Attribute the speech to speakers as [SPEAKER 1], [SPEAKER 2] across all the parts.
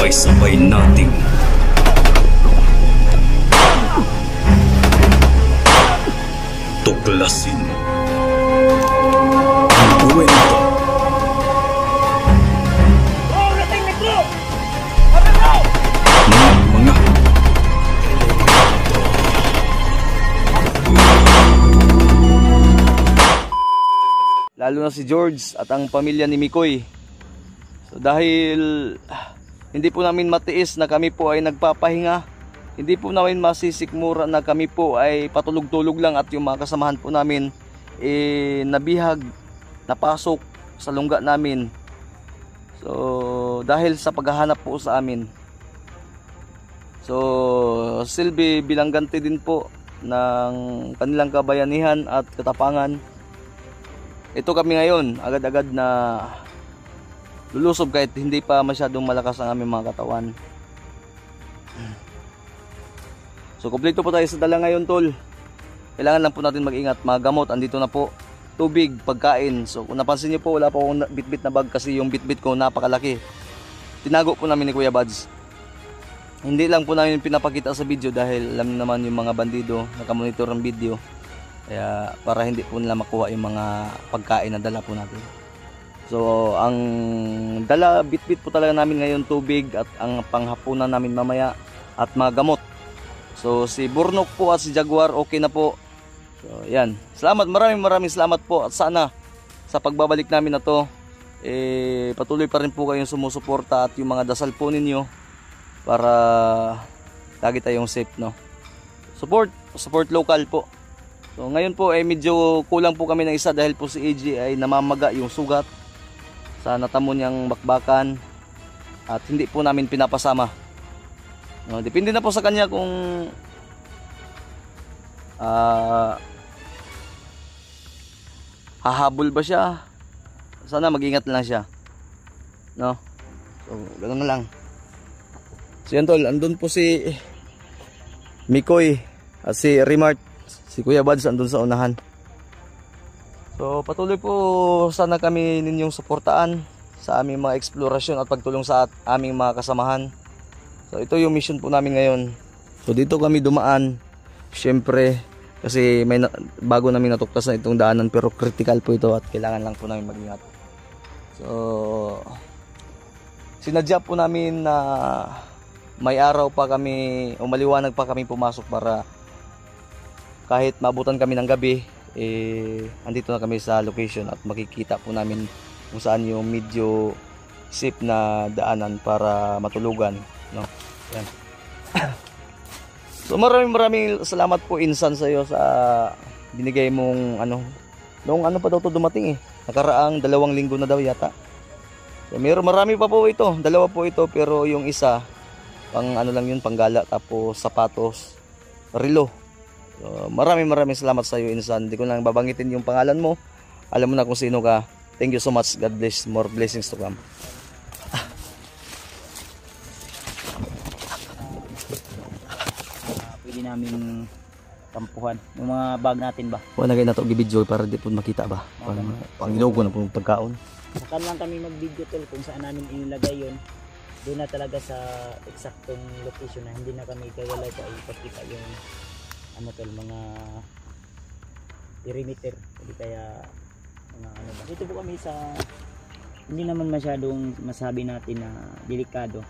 [SPEAKER 1] Sabay-sabay nating tuklasin ang kwento ng mga
[SPEAKER 2] lalo na si George at ang pamilya ni Mikoy. So dahil hindi po namin matiis na kami po ay nagpapahinga, hindi po namin masisikmura na kami po ay patulog-tulog lang at yung mga kasamahan po namin nabihag, napasok sa lungga namin. So dahil sa paghahanap po sa amin, so silbi bilang ganti din po ng kanilang kabayanihan at katapangan. Ito kami ngayon, agad-agad na lulusob kahit hindi pa masyadong malakas ang aming mga katawan. So kompleto po tayo sa dala ngayon, tol. Kailangan lang po natin mag-ingat. Mga gamot, andito na po. Tubig, pagkain. So kung napansin niyo po, wala po akong bitbit na bag kasi yung bitbit ko napakalaki. Tinago po namin ni Kuya Buds. Hindi lang po namin pinapakita sa video dahil alam naman yung mga bandido nakamonitor ng video. Kaya para hindi po nila makuha yung mga pagkain na dala po natin. So ang dala bitbit po talaga namin ngayon, tubig at ang panghapunan namin mamaya at mga gamot. So si Burnok po at si Jaguar okay na po. So yan. Salamat, maraming salamat po at sana sa pagbabalik namin na to patuloy pa rin po kayong sumusuporta at yung mga dasal po ninyo para lagi tayong safe, no. Support local po. So ngayon po medyo kulang po kami ng isa dahil po si AJ ay namamaga yung sugat sa natamo niyang bakbakan at hindi po namin pinapasama. No, depende na po sa kanya kung hahabol ba siya. Sana mag-ingat lang siya, no. So ganoon na lang. So yan, tol, andun po si Mikoy at si Remart. Si Kuya Buds andun sa unahan. So patuloy po sana kami ninyong suportaan sa aming mga eksplorasyon at pagtulong sa aming mga kasamahan. So ito yung mission po namin ngayon. So dito kami dumaan. Siyempre kasi may bago namin natuktas na itong daanan, pero critical po ito at kailangan lang po namin mag-ingat. So sinadya po namin na may araw pa kami o maliwanag pa kami pumasok para kahit maabutan kami ng gabi, andito na kami sa location at makikita po namin kung saan yung medyo safe na daanan para matulugan, no? Yan. So maraming salamat po, Insan, sa iyo sa binigay mong noong pa daw to dumating nakaraang 2 linggo na daw yata. So marami pa po ito, 2 po ito, pero yung isa pang lang yun, panggala, tapos sapatos, relo. So, maraming salamat sa iyo, Insan. Hindi ko lang babangitin yung pangalan mo. Alam mo na kung sino ka. Thank you so much. God bless. More blessings to come.
[SPEAKER 3] Pwede namin tampuhan yung mga bag natin ba?
[SPEAKER 2] Wala kayo na ito gibidyo para di po makita ba? Panginugo na po pagkaon.
[SPEAKER 3] Saka lang kami mag-video, tol, kung saan namin inilagay yun. Doon na talaga sa eksaktong location na hindi na kami kawalay pa ipakita yung tol, mga perimeter, hindi kaya mga ba. Dito po kami sa hindi naman masyadong masabi natin na delikado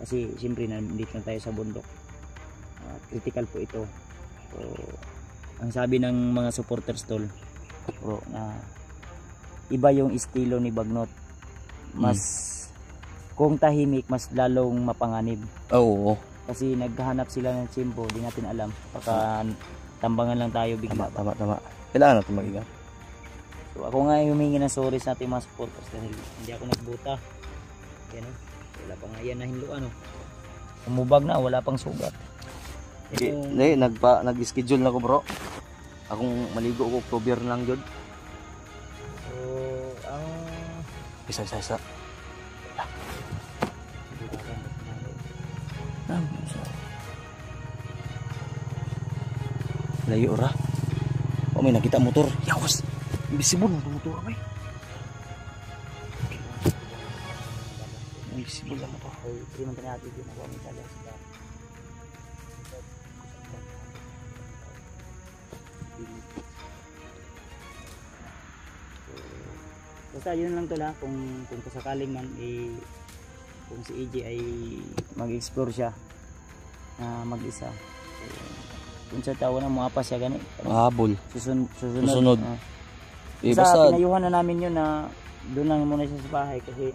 [SPEAKER 3] kasi siyempre nandito na tayo sa bundok. Critical po ito. So ang sabi ng mga supporters, tol, bro, na iba yung estilo ni Bagnot. Mas kung tahimik, mas lalong mapanganib.
[SPEAKER 2] Oo.
[SPEAKER 3] Kasi naghahanap sila ng tsimpo, di natin alam. Baka tambangan lang tayo bigla.
[SPEAKER 2] Tama. Kailangan natin mag-ingat.
[SPEAKER 3] So ako nga humingi ng sorry sa ating mga supporters dahil hindi ako nagbuta. Yan, wala pang yan na hinluan. Umubag na, wala pang sugat.
[SPEAKER 2] Hindi, nag-schedule na ko, bro. Akong maligo ko October lang jud.
[SPEAKER 3] So ang
[SPEAKER 2] isa. Layo ra. O may nakita motor. Yawas. Invisible mo motor, bay. Visible lang to.
[SPEAKER 3] Ay, hindi man tayo natin ginagawa ng talaga sa basta yun lang tol ha, kung kasakaling man kung si EJ ay mag-explore siya na mag-isa, kung sa tawa na mga pa siya gani
[SPEAKER 2] Mahabol.
[SPEAKER 3] susunod.
[SPEAKER 2] Basta
[SPEAKER 3] Pinayuhan na namin yun na doon lang muna siya sa bahay kasi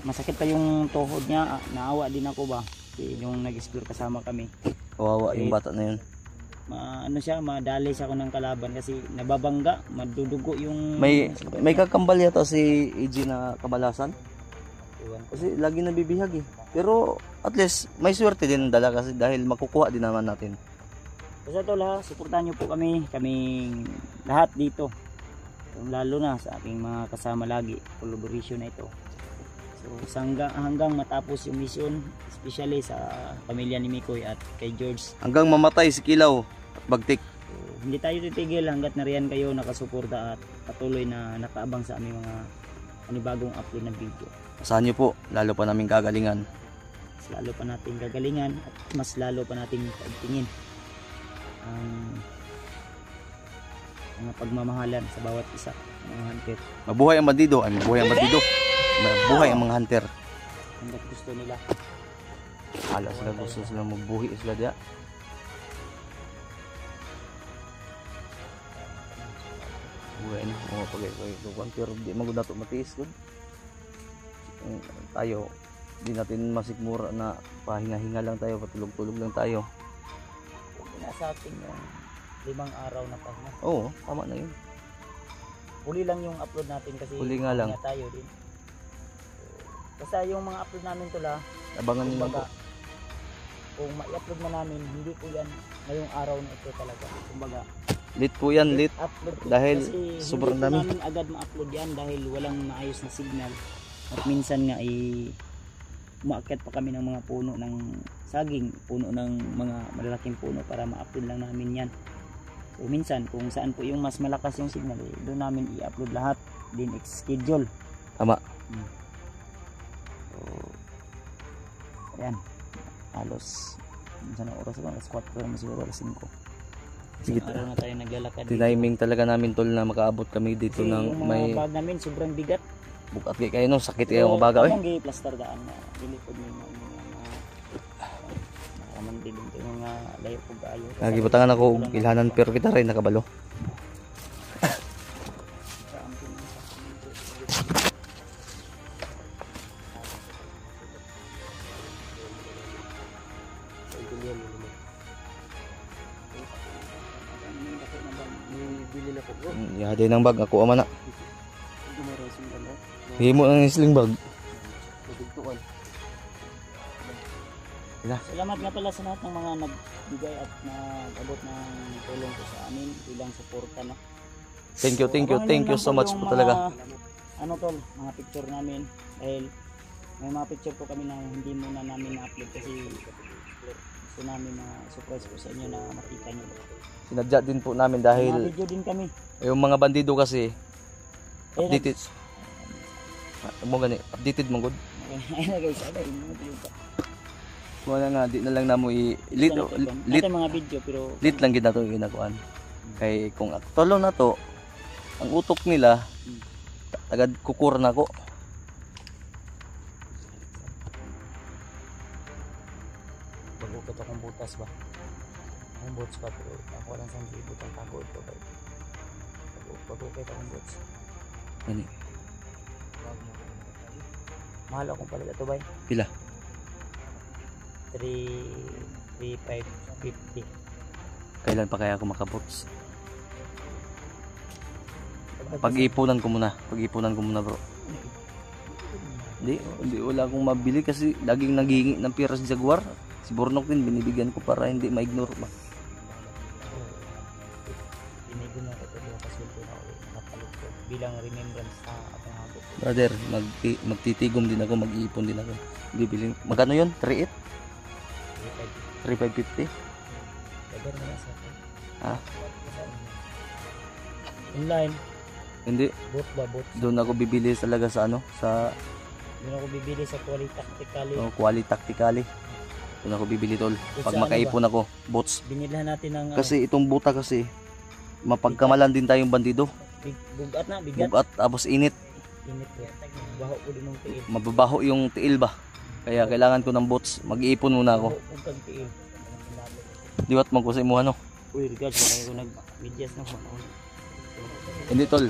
[SPEAKER 3] masakit pa yung tuhod niya. Naawa din ako ba yung nag-explore kasama kami.
[SPEAKER 2] kawawa yung bata na yun.
[SPEAKER 3] Ano siya, madali siya ako ng kalaban kasi nababangga, madudugo yung
[SPEAKER 2] May kakambal yata si EJ na kabalasan.
[SPEAKER 3] iwan ko.
[SPEAKER 2] Kasi lagi nabibihag eh. Pero at least may swerte din dala kasi dahil makukuha din naman natin.
[SPEAKER 3] Basta tol ha, suportahan niyo po kaming lahat dito. Lalo na sa aking mga kasama lagi, collaboration na ito. So hanggang matapos yung mission, especially sa pamilya ni Mikoy at kay George.
[SPEAKER 2] Hanggang mamatay si Kilaw at Bagtik.
[SPEAKER 3] So, hindi tayo titigil hanggat nariyan kayo nakasuporta at patuloy na nakaabang sa aming mga panibagong upload na video.
[SPEAKER 2] Asahan nyo po, lalo pa namin kagalingan.
[SPEAKER 3] Mas lalo pa natin gagalingan at mas lalo pa natin pagtingin ang mga pagmamahalan sa bawat isa ng mga hunter.
[SPEAKER 2] Mabuhay ang bandido, ay mabuhay ang bandido. Mabuhay ang mga hunter.
[SPEAKER 3] Hanggat gusto nila.
[SPEAKER 2] Hala sila gusto sila magbuhi sila diya. Buhay na, mga pagay pero di magod nato matiis gud. Tayo, di natin masikmura na pahinga-hinga lang tayo, patulog-tulog lang tayo.
[SPEAKER 3] Nasa ating yung 5 araw na pahinga.
[SPEAKER 2] Oo, tama na yun.
[SPEAKER 3] Huli lang yung upload natin kasi
[SPEAKER 2] Huli nga lang.
[SPEAKER 3] pahinga tayo din. Basta yung mga upload namin tula,
[SPEAKER 2] Abangan nyo lang po.
[SPEAKER 3] kung ma-upload na namin, hindi po yan ngayong araw na ito talaga. Kumbaga,
[SPEAKER 2] Lit po yan, lit.
[SPEAKER 3] upload po.
[SPEAKER 2] Dahil
[SPEAKER 3] kasi
[SPEAKER 2] sobrang
[SPEAKER 3] hindi po
[SPEAKER 2] dami.
[SPEAKER 3] namin agad ma-upload yan dahil walang maayos na signal. At minsan nga umaakyat pa kami ng mga puno ng saging, puno ng mga malalaking puno para ma-upload lang namin yan. So minsan kung saan po yung mas malakas yung signal, doon namin i-upload lahat, din schedule.
[SPEAKER 2] Tama.
[SPEAKER 3] So ayan, halos minsan ang oras ba, alas 4 naman siguro, alas 5.
[SPEAKER 2] Sige,
[SPEAKER 3] Araw na tayo naglalakad dito.
[SPEAKER 2] tiniming talaga namin tol na makaabot kami dito
[SPEAKER 3] Kasi
[SPEAKER 2] ng
[SPEAKER 3] yung mga
[SPEAKER 2] may
[SPEAKER 3] bag namin sobrang bigat.
[SPEAKER 2] bukat kayo no, sakit kayo ng baga eh.
[SPEAKER 3] Ang gi-plaster daan na dilipod mo mga naman din ito mga layo po kayo.
[SPEAKER 2] Nagibutangan ako og ilhanan pero kita rin nakabalo. Yaday ng bag ako ama na. Himo ng sling bag.
[SPEAKER 3] Salamat nga pala sa lahat ng mga nagbigay at nag-abot ng tulong ko sa amin bilang suporta na.
[SPEAKER 2] Thank you
[SPEAKER 3] Abangan
[SPEAKER 2] so
[SPEAKER 3] lang
[SPEAKER 2] much
[SPEAKER 3] yung
[SPEAKER 2] po
[SPEAKER 3] mga,
[SPEAKER 2] talaga.
[SPEAKER 3] Ano tol, mga picture namin dahil may mga picture po kami na hindi muna namin na-upload kasi gusto namin na surprise po sa inyo na makita nyo.
[SPEAKER 2] Sinadya din po namin
[SPEAKER 3] Mga
[SPEAKER 2] dahil
[SPEAKER 3] video din kami.
[SPEAKER 2] yung mga bandido kasi
[SPEAKER 3] Ayun na.
[SPEAKER 2] updated. Mo gani, updated mo gud.
[SPEAKER 3] Ayun na guys, ano yung mga video.
[SPEAKER 2] Wala nga di na lang namo lit
[SPEAKER 3] Ito mga video pero
[SPEAKER 2] lit lang gid nato ginakuan. Kay kung tolo na to ang utok nila tagad kukur na ko.
[SPEAKER 3] bagukot akong butas ba? Akong butas pa pero ako lang sa butang tago ito ba? Bagukot akong butas.
[SPEAKER 2] Ani,
[SPEAKER 3] Mahal akong palit ito ba?
[SPEAKER 2] pila?
[SPEAKER 3] 3,550.
[SPEAKER 2] Kailan pa kaya ako makabots? Pag-ipunan ko muna bro. Hindi wala akong mabili kasi laging naghihingi ng pira si Jaguar. Si Bornok din binibigyan ko para hindi ma-ignore ba.
[SPEAKER 3] Binigo na ito doon kasi ito na nakapalit ko bilang remembrance sa ating habot.
[SPEAKER 2] Brother, magtitigom din ako, mag-iipon din ako. Bibili. Magkano 'yon? 3.8? 3,550?
[SPEAKER 3] Brother na sa akin.
[SPEAKER 2] Ha?
[SPEAKER 3] Online,
[SPEAKER 2] Hindi.
[SPEAKER 3] bot ba bot?
[SPEAKER 2] Doon ako bibili talaga sa ano, sa
[SPEAKER 3] Doon ako bibili sa quality tactically.
[SPEAKER 2] Oh, quality tactically. Doon ako bibili tol. Pag
[SPEAKER 3] Sa ano
[SPEAKER 2] makaipon ako, bots.
[SPEAKER 3] Binilhan natin ng
[SPEAKER 2] Kasi itong buta kasi, mapagkamalan din tayong bandido.
[SPEAKER 3] bugat na, bigat.
[SPEAKER 2] Bugat, tapos init.
[SPEAKER 3] Init po. Baho ko din ng tiil.
[SPEAKER 2] Mababaho yung tiil ba? Kaya kailangan ko ng bots. Mag-iipon muna ako.
[SPEAKER 3] Baho kong tiil.
[SPEAKER 2] Diwat magkusay mo ano.
[SPEAKER 3] Uy, regards, kaya ko nag-medyas na po.
[SPEAKER 2] Hindi tol.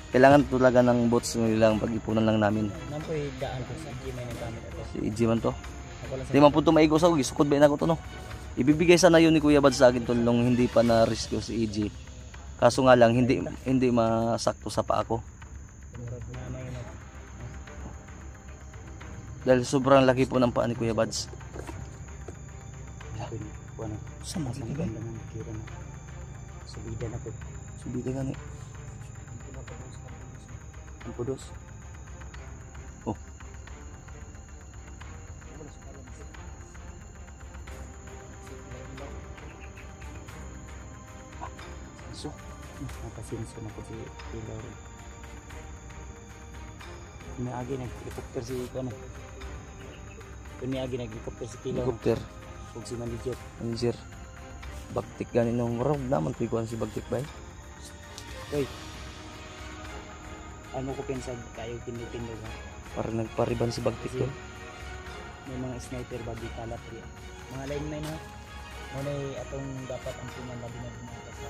[SPEAKER 2] Kailangan talaga ng bots lang pag-ipunan lang namin.
[SPEAKER 3] Nang po daan ko sa Gmail ng gamit ito.
[SPEAKER 2] Si EG man to.
[SPEAKER 3] Ako lang sa
[SPEAKER 2] Di man po tumaigos ako. Gisukod ba na ako to no? Ibibigay sana yun ni Kuya Bad sa akin tol nung hindi pa na-risk ko si EG. Kaso nga lang hindi masakto sa paa ko.
[SPEAKER 3] tumurag na may
[SPEAKER 2] Dahil sobrang laki po ng paa ni Kuya Bads.
[SPEAKER 3] ano,
[SPEAKER 2] Sa mga
[SPEAKER 3] ang ganda ng kira na. Subida na po.
[SPEAKER 2] Subida gani. Ang pudos. Oh. So,
[SPEAKER 3] Nakasinso na po si Ilaw rin. May agi nag-helicopter si ano. May agi nag-helicopter si Ilaw.
[SPEAKER 2] helicopter,
[SPEAKER 3] Huwag si Manager.
[SPEAKER 2] manager. Bagtik gani nung rob naman tuikuan si Bagtik bay.
[SPEAKER 3] Uy. Ano ko pensa kayo tindi-tindi ba?
[SPEAKER 2] Para nagpariban si Bagtik
[SPEAKER 3] Kasi
[SPEAKER 2] tol.
[SPEAKER 3] may mga sniper ba di kalat rin. Mga lineman ha. Muna atong dapat ang tunan labi na bumata sa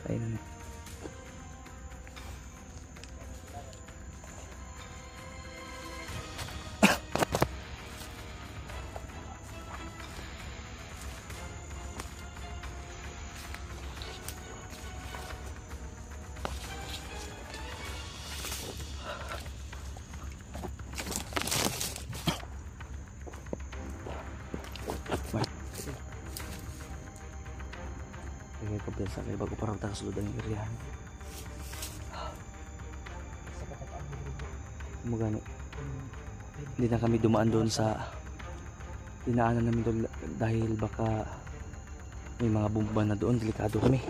[SPEAKER 2] Ayun. Kaya ko pensa kay bago parang takasulod ang irihan. Magani. Hindi na kami dumaan doon sa dinaanan namin doon dahil baka may mga bomba na doon, delikado kami.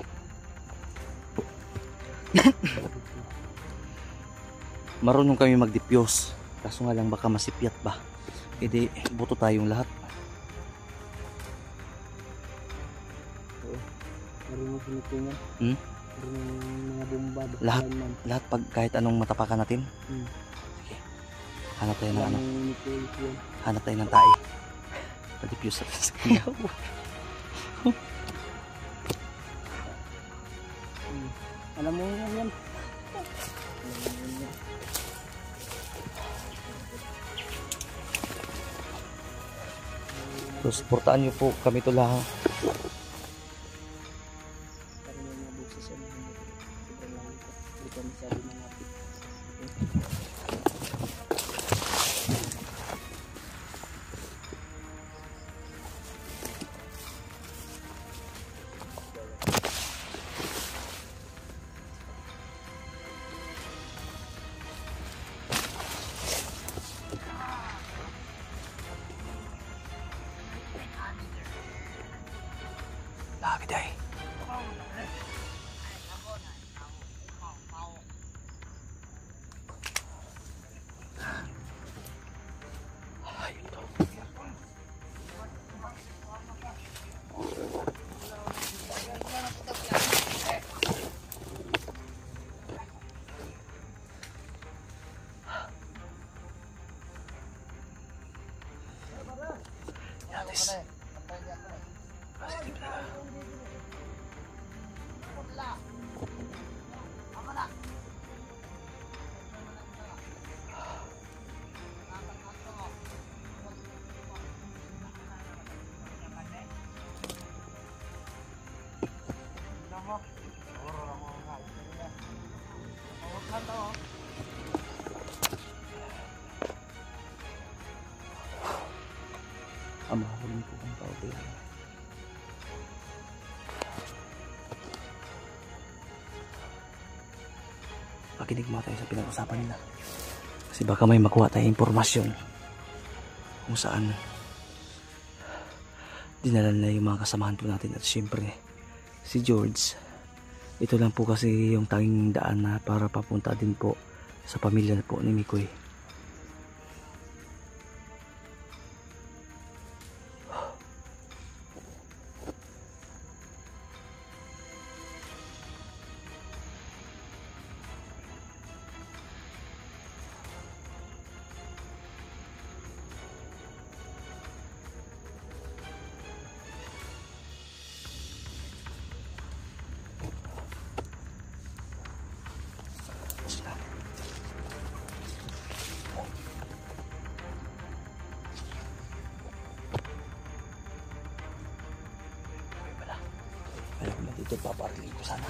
[SPEAKER 2] Marunong kami magdipyos, kaso nga lang baka masipyat ba. Edi buto tayong lahat.
[SPEAKER 3] marunong sinitungan. Marunong mga bomba.
[SPEAKER 2] Lahat. Lahat pag kahit anong matapakan natin.
[SPEAKER 3] Hmm.
[SPEAKER 2] Sige. Hanap tayo ng ano,
[SPEAKER 3] Yun.
[SPEAKER 2] hanap tayo ng tae. Padipyos natin sa kanya.
[SPEAKER 3] Alam mo yan.
[SPEAKER 2] So, supportaan niyo po kami to lang. Lagi day. Makinig mo tayo sa pinag-usapan nila. Kasi baka may makuha tayong impormasyon kung saan dinala na yung mga kasamahan po natin. At syempre si George, ito lang po kasi yung tanging daan na para papunta din po sa pamilya po ni Mikoy. Kaya ko na dito paparling ko sana.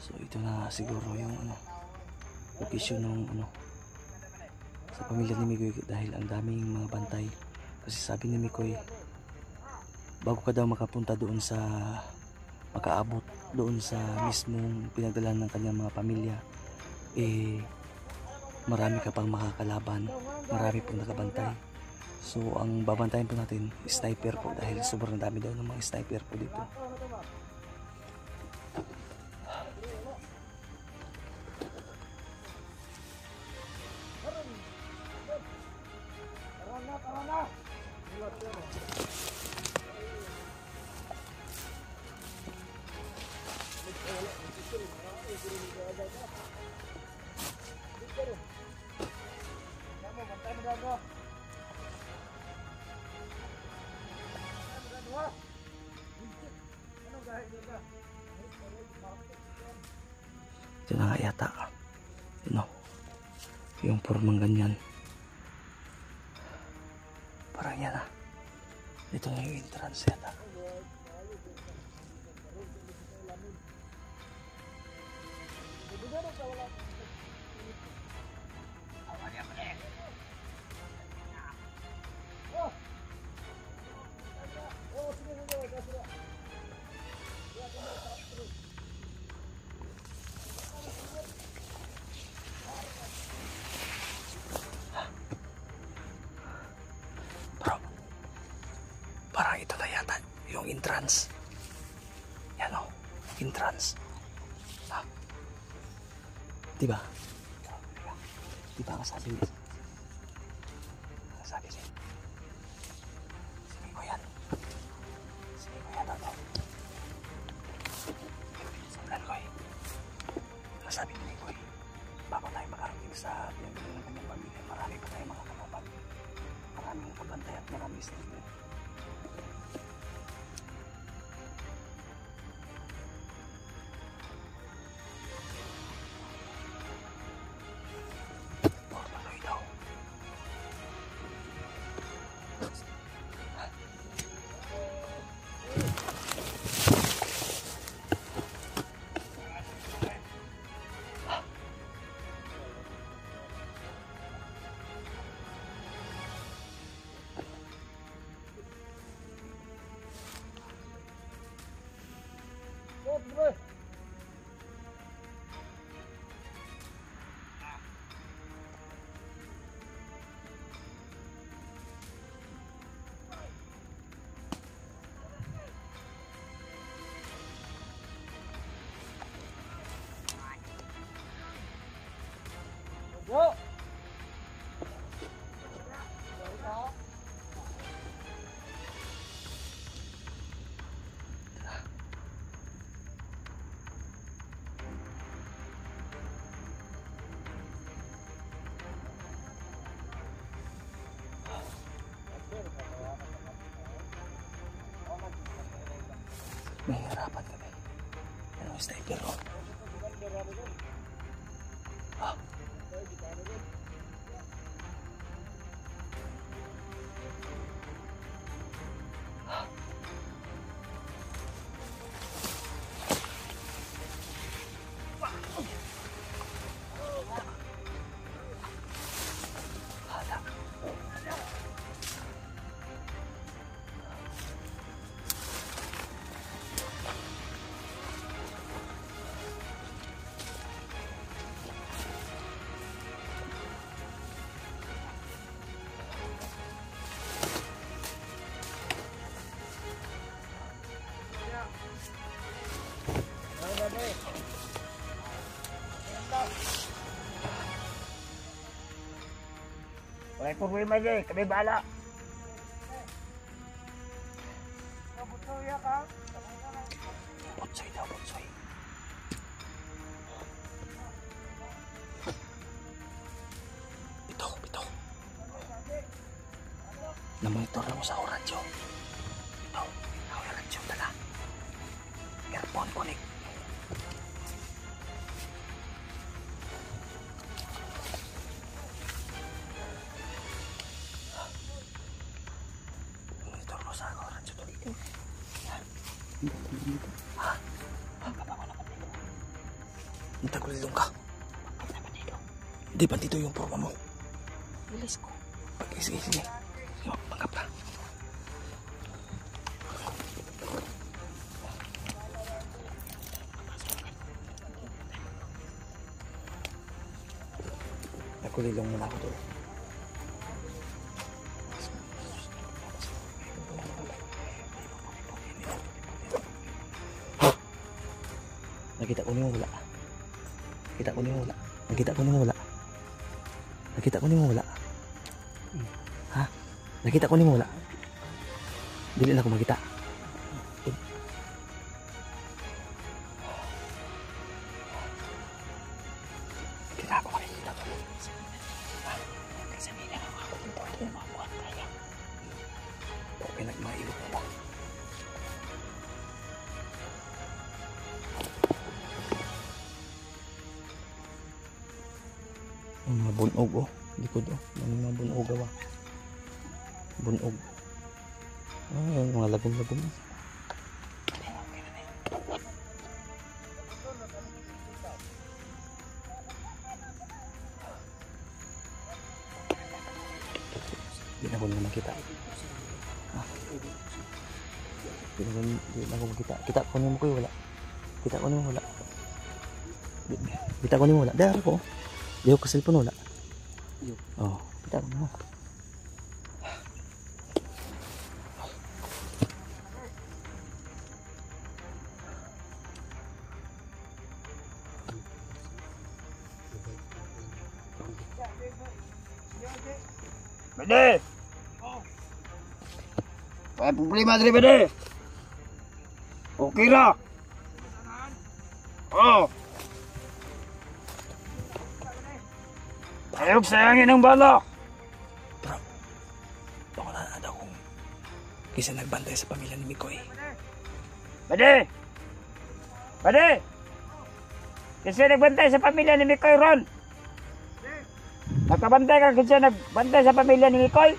[SPEAKER 2] So ito na siguro yung location ng sa pamilya ni Mikoy, dahil ang daming mga bantay. Kasi sabi ni Mikoy, bago ka daw makapunta doon sa makaabot doon sa mismong pinagdalan ng kanyang mga pamilya, marami ka pang makakalaban, marami pong nakabantay. So ang babantayan po natin, sniper po, dahil sobrang dami daw ng mga sniper po dito. Ito na nga yata, yung formang ganyan, parang yan ito na yung entrance yata. Parang ito na yata yung entrance. Yan entrance. Diba? Diba ang sabi niya? Ang sabi niya? Sige ko yan. Sige ko yan Sobrang ko ang sabi ni Koy, bago tayo makarating sa pinagdalan ng kanyang pamilya, marami pa tayo mga kalaban. Maraming kabantay at maraming sniper. May hirapan kami. Ano yung sniper ko? Ah.
[SPEAKER 3] Wala problema dyan, kami bahala.
[SPEAKER 2] Botsoy daw, botsoy. Bito. Namonitor lang ko sa radyo. Bito, ako yung radyo dala. Earphone connect. Monitor ko sa radyo dito. Ha? Nagtagulilong ka. Hindi, bandito yung forma mo.
[SPEAKER 4] Bilis ko.
[SPEAKER 2] Sige. Sige, panggap ka. Nagulilong muna ako doon. Nakita ko niyo wala. Nakita ko niyo wala. Nakita ko niyo wala. Nakita ko niyo wala. Ha? Nakita ko niyo wala. Dili na ko makita. Kita ako makikita ko. Kasi hindi na ako importante yung mga buwan kaya. Pag pinagmailog mo ba? Ang mga bunog oh. Likod oh. Ang mga bunog ah. Bunog. Yung mga lagom-lagom. Hindi na ko naman makita. Hindi na ko makita. Kita ko niyo mo kayo wala. Kita ko niyo wala. Kita ko niyo wala. Dahil ako. Di ko cellphone wala. Oh, kita ko mo.
[SPEAKER 3] Bede! May problema dali, Bede! Okay ra! Oh! Ayog sayangin ang bala!
[SPEAKER 2] Bro, wala na daw kung kisa nagbantay sa pamilya ni Mikoy.
[SPEAKER 3] Bede! Bede! Kasi nagbantay sa pamilya ni Mikoy ron! Nakabantay ka kasi nagbantay sa pamilya ni Mikoy?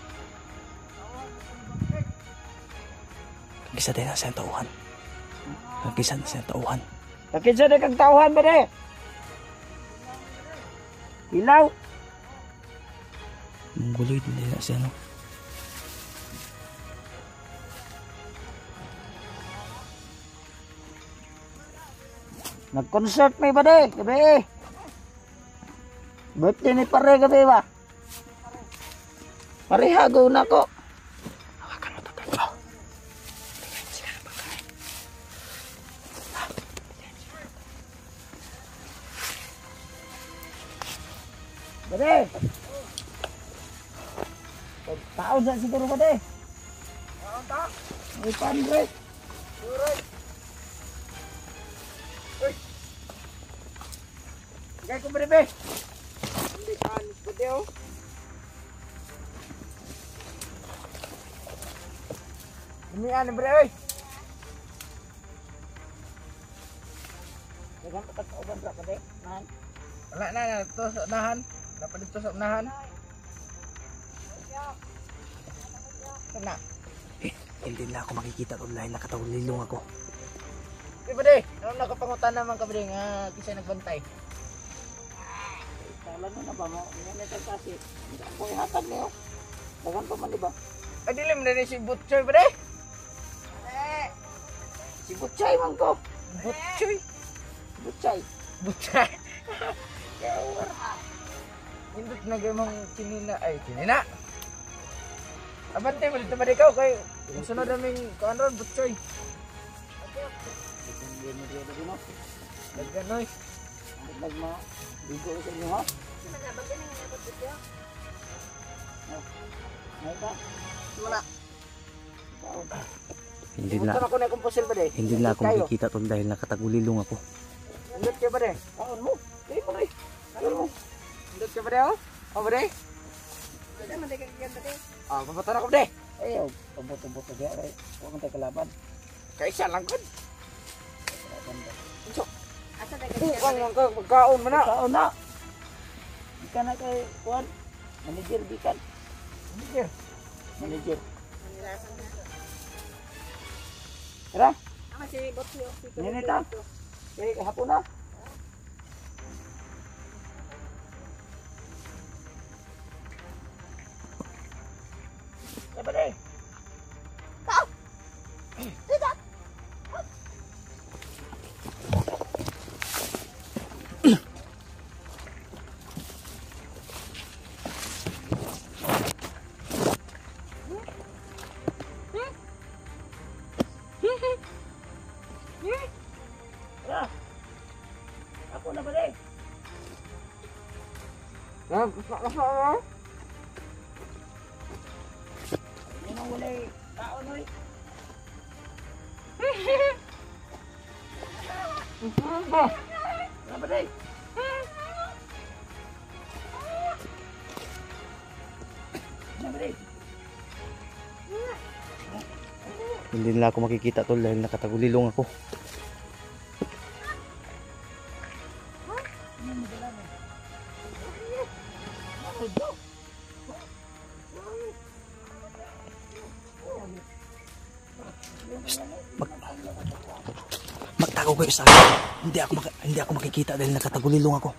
[SPEAKER 2] Kisa din na siyang tauhan. Kisa na siyang tauhan.
[SPEAKER 3] Nakisa na kang tauhan, Bede! Ilaw!
[SPEAKER 2] Mungguloy din na siya, no?
[SPEAKER 3] Nag-concert may Bede! Gabi! Birthday ni pare gabi ba? Parehago na ko.
[SPEAKER 2] Hawakan mo tagal mo. Tingnan mo sila ng pagkain.
[SPEAKER 3] Bade! Taon sa siguro Bade? Taon ta? May pandre. Uray! Uy! Gaya ko Bade! Video. Ini ane bre oi. Dagan pa tag-uban ra pa de. Man.
[SPEAKER 4] Wala na to sa unahan. Dapat dito sa unahan. Sana.
[SPEAKER 2] Hindi na ako makikita tol dahil nakatagulilong ako.
[SPEAKER 4] Di ba de? Ano nakapangutan naman ka ba de nga kisay nagbantay?
[SPEAKER 3] Kala mo na ba mo? Yan ito kasi. Ako ihatag niyo. Dagan pa man di ba?
[SPEAKER 4] Ay dilim na ni si Butchoy ba de?
[SPEAKER 3] Si Butchay man ko.
[SPEAKER 4] Butchoy.
[SPEAKER 3] Butchay.
[SPEAKER 4] Butchay. Hindot na gamang kinina. Ay, kinina. Abante mo dito ba de ikaw? Kay sunod naming kuan ron, Butchoy. Naganoy.
[SPEAKER 3] Nagma. Bigo sa inyo ha. Ay ka.
[SPEAKER 4] Wala.
[SPEAKER 2] Hindi
[SPEAKER 4] Punta
[SPEAKER 2] na
[SPEAKER 4] na ko na kumpusil ba de?
[SPEAKER 2] hindi na ako makikita tol dahil nakatagulilong ako.
[SPEAKER 4] Hindot ka ba de?
[SPEAKER 3] Kaon mo. Ay mo rin.
[SPEAKER 4] Ano mo? Hindot ka ba de? O ba de? Ah, papunta na ko ba de?
[SPEAKER 3] Ayaw. Pabot-bot diya. Huwag kang tayo kalaban.
[SPEAKER 4] Kaisa lang ko.
[SPEAKER 3] Kalaban ba?
[SPEAKER 4] Bukan lang ka, magkaon mo na.
[SPEAKER 3] Kaon na. Di ka na kay Juan. Manager di kan. Manager. Tara. Ninita. Eh, hapon na.
[SPEAKER 4] Apa deh?
[SPEAKER 3] Tara. Hapon na ba de? Yan ang wala taon oy. Tara ba de? Tara ba de?
[SPEAKER 2] Hindi na ako makikita tol dahil nakatagulilong ako. Magtago kayo sa akin. Hindi ako makikita dahil nakatagulilong ako.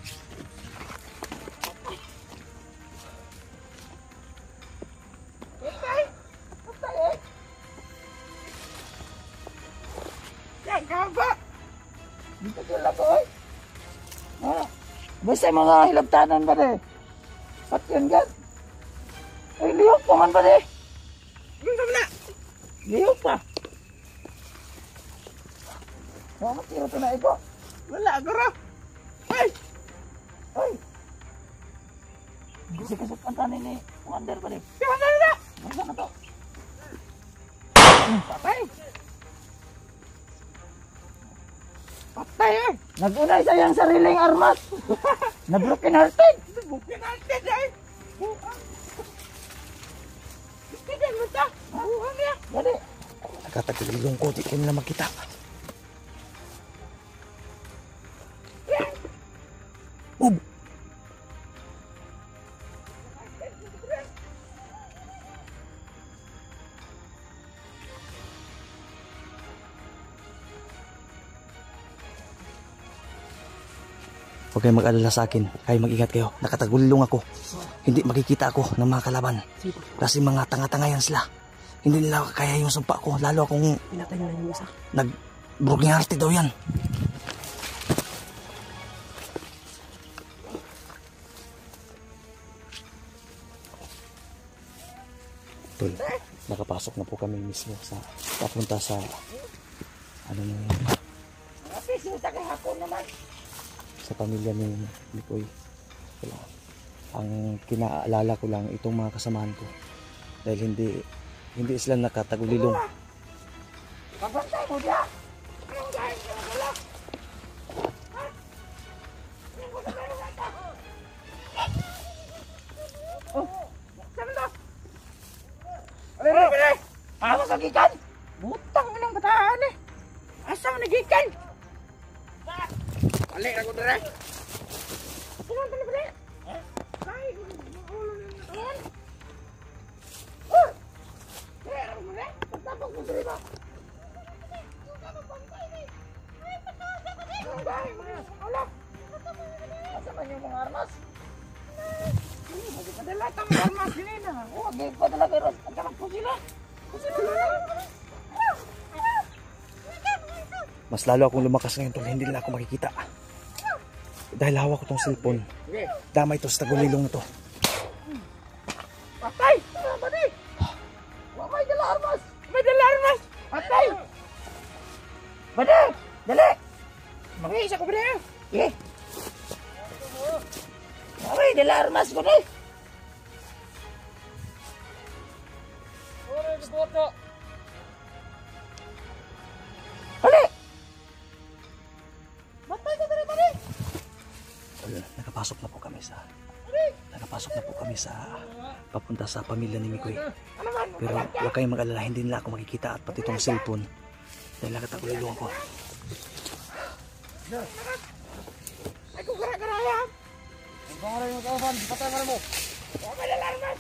[SPEAKER 3] Dito sila ko oy. Basta mga hilabtanan ba de? At yan gan. Ay liyok pa man ba de? Liyok pa. Mama tira to na iko.
[SPEAKER 4] Wala, garo. Ay!
[SPEAKER 3] Ay. Kasi kasukan tanin ni Wander ba de?
[SPEAKER 4] Tiwanan na!
[SPEAKER 3] Masa na to?
[SPEAKER 4] Patay! Patay eh!
[SPEAKER 3] Nagunay sayang sariling armas. Na broken hearted.
[SPEAKER 4] Bukin natin eh! Tignan mo ta! Buhan niya!
[SPEAKER 3] Dali.
[SPEAKER 2] Nakatagulilong ko, di ko na makita. Oh! Huwag kayong mag-alala sa akin. Kayo mag-ingat kayo. Nakatagulilong ako. Hindi makikita ako ng mga kalaban. Kasi mga tanga-tanga yan sila. Hindi nila kaya yung sumpa ko. Lalo akong nag-broken hearted daw yan. Tol, nakapasok na po kami mismo sa papunta sa ano mo yun,
[SPEAKER 3] Kasi sinta kay hapon naman.
[SPEAKER 2] sa pamilya ni Lipoy. Wala. Ang kinaalala ko lang itong mga kasamahan ko dahil hindi sila nakatagulilong.
[SPEAKER 3] Pabantay mo diya.
[SPEAKER 4] Asa kagikan? Butang mo ng bataan eh! Asa mo nagikan? Balik ako dere. Sino tani balik? Kay ulo ni tuan. Dere ako dere. Tapos mo dere ba? Bahay mga alak. Asa man yung mga armas? Magpadala tang armas din na. Oh, magpadala pero ang kanak po sila.
[SPEAKER 2] Mas lalo akong lumakas ngayon tol, hindi nila ako makikita. Dahil hawak ko tong cellphone. Damay to sa tagulilong na to.
[SPEAKER 4] Patay! Patay! May dala armas! May dala armas! Patay! Bade! Dali! Mag-iisa ko bade! Eh! May dala armas ko dali! Hali! Matay ka dali bade!
[SPEAKER 2] Nakapasok na po kami sa papunta sa pamilya ni Mikoy. Pero huwag kayong mag-alala, hindi nila ako makikita at pati itong cellphone dahil nakatagulilong ko.
[SPEAKER 4] Ay kung gara-gara yan! Ang gara yung kawan, patay mo mo! May dala armas!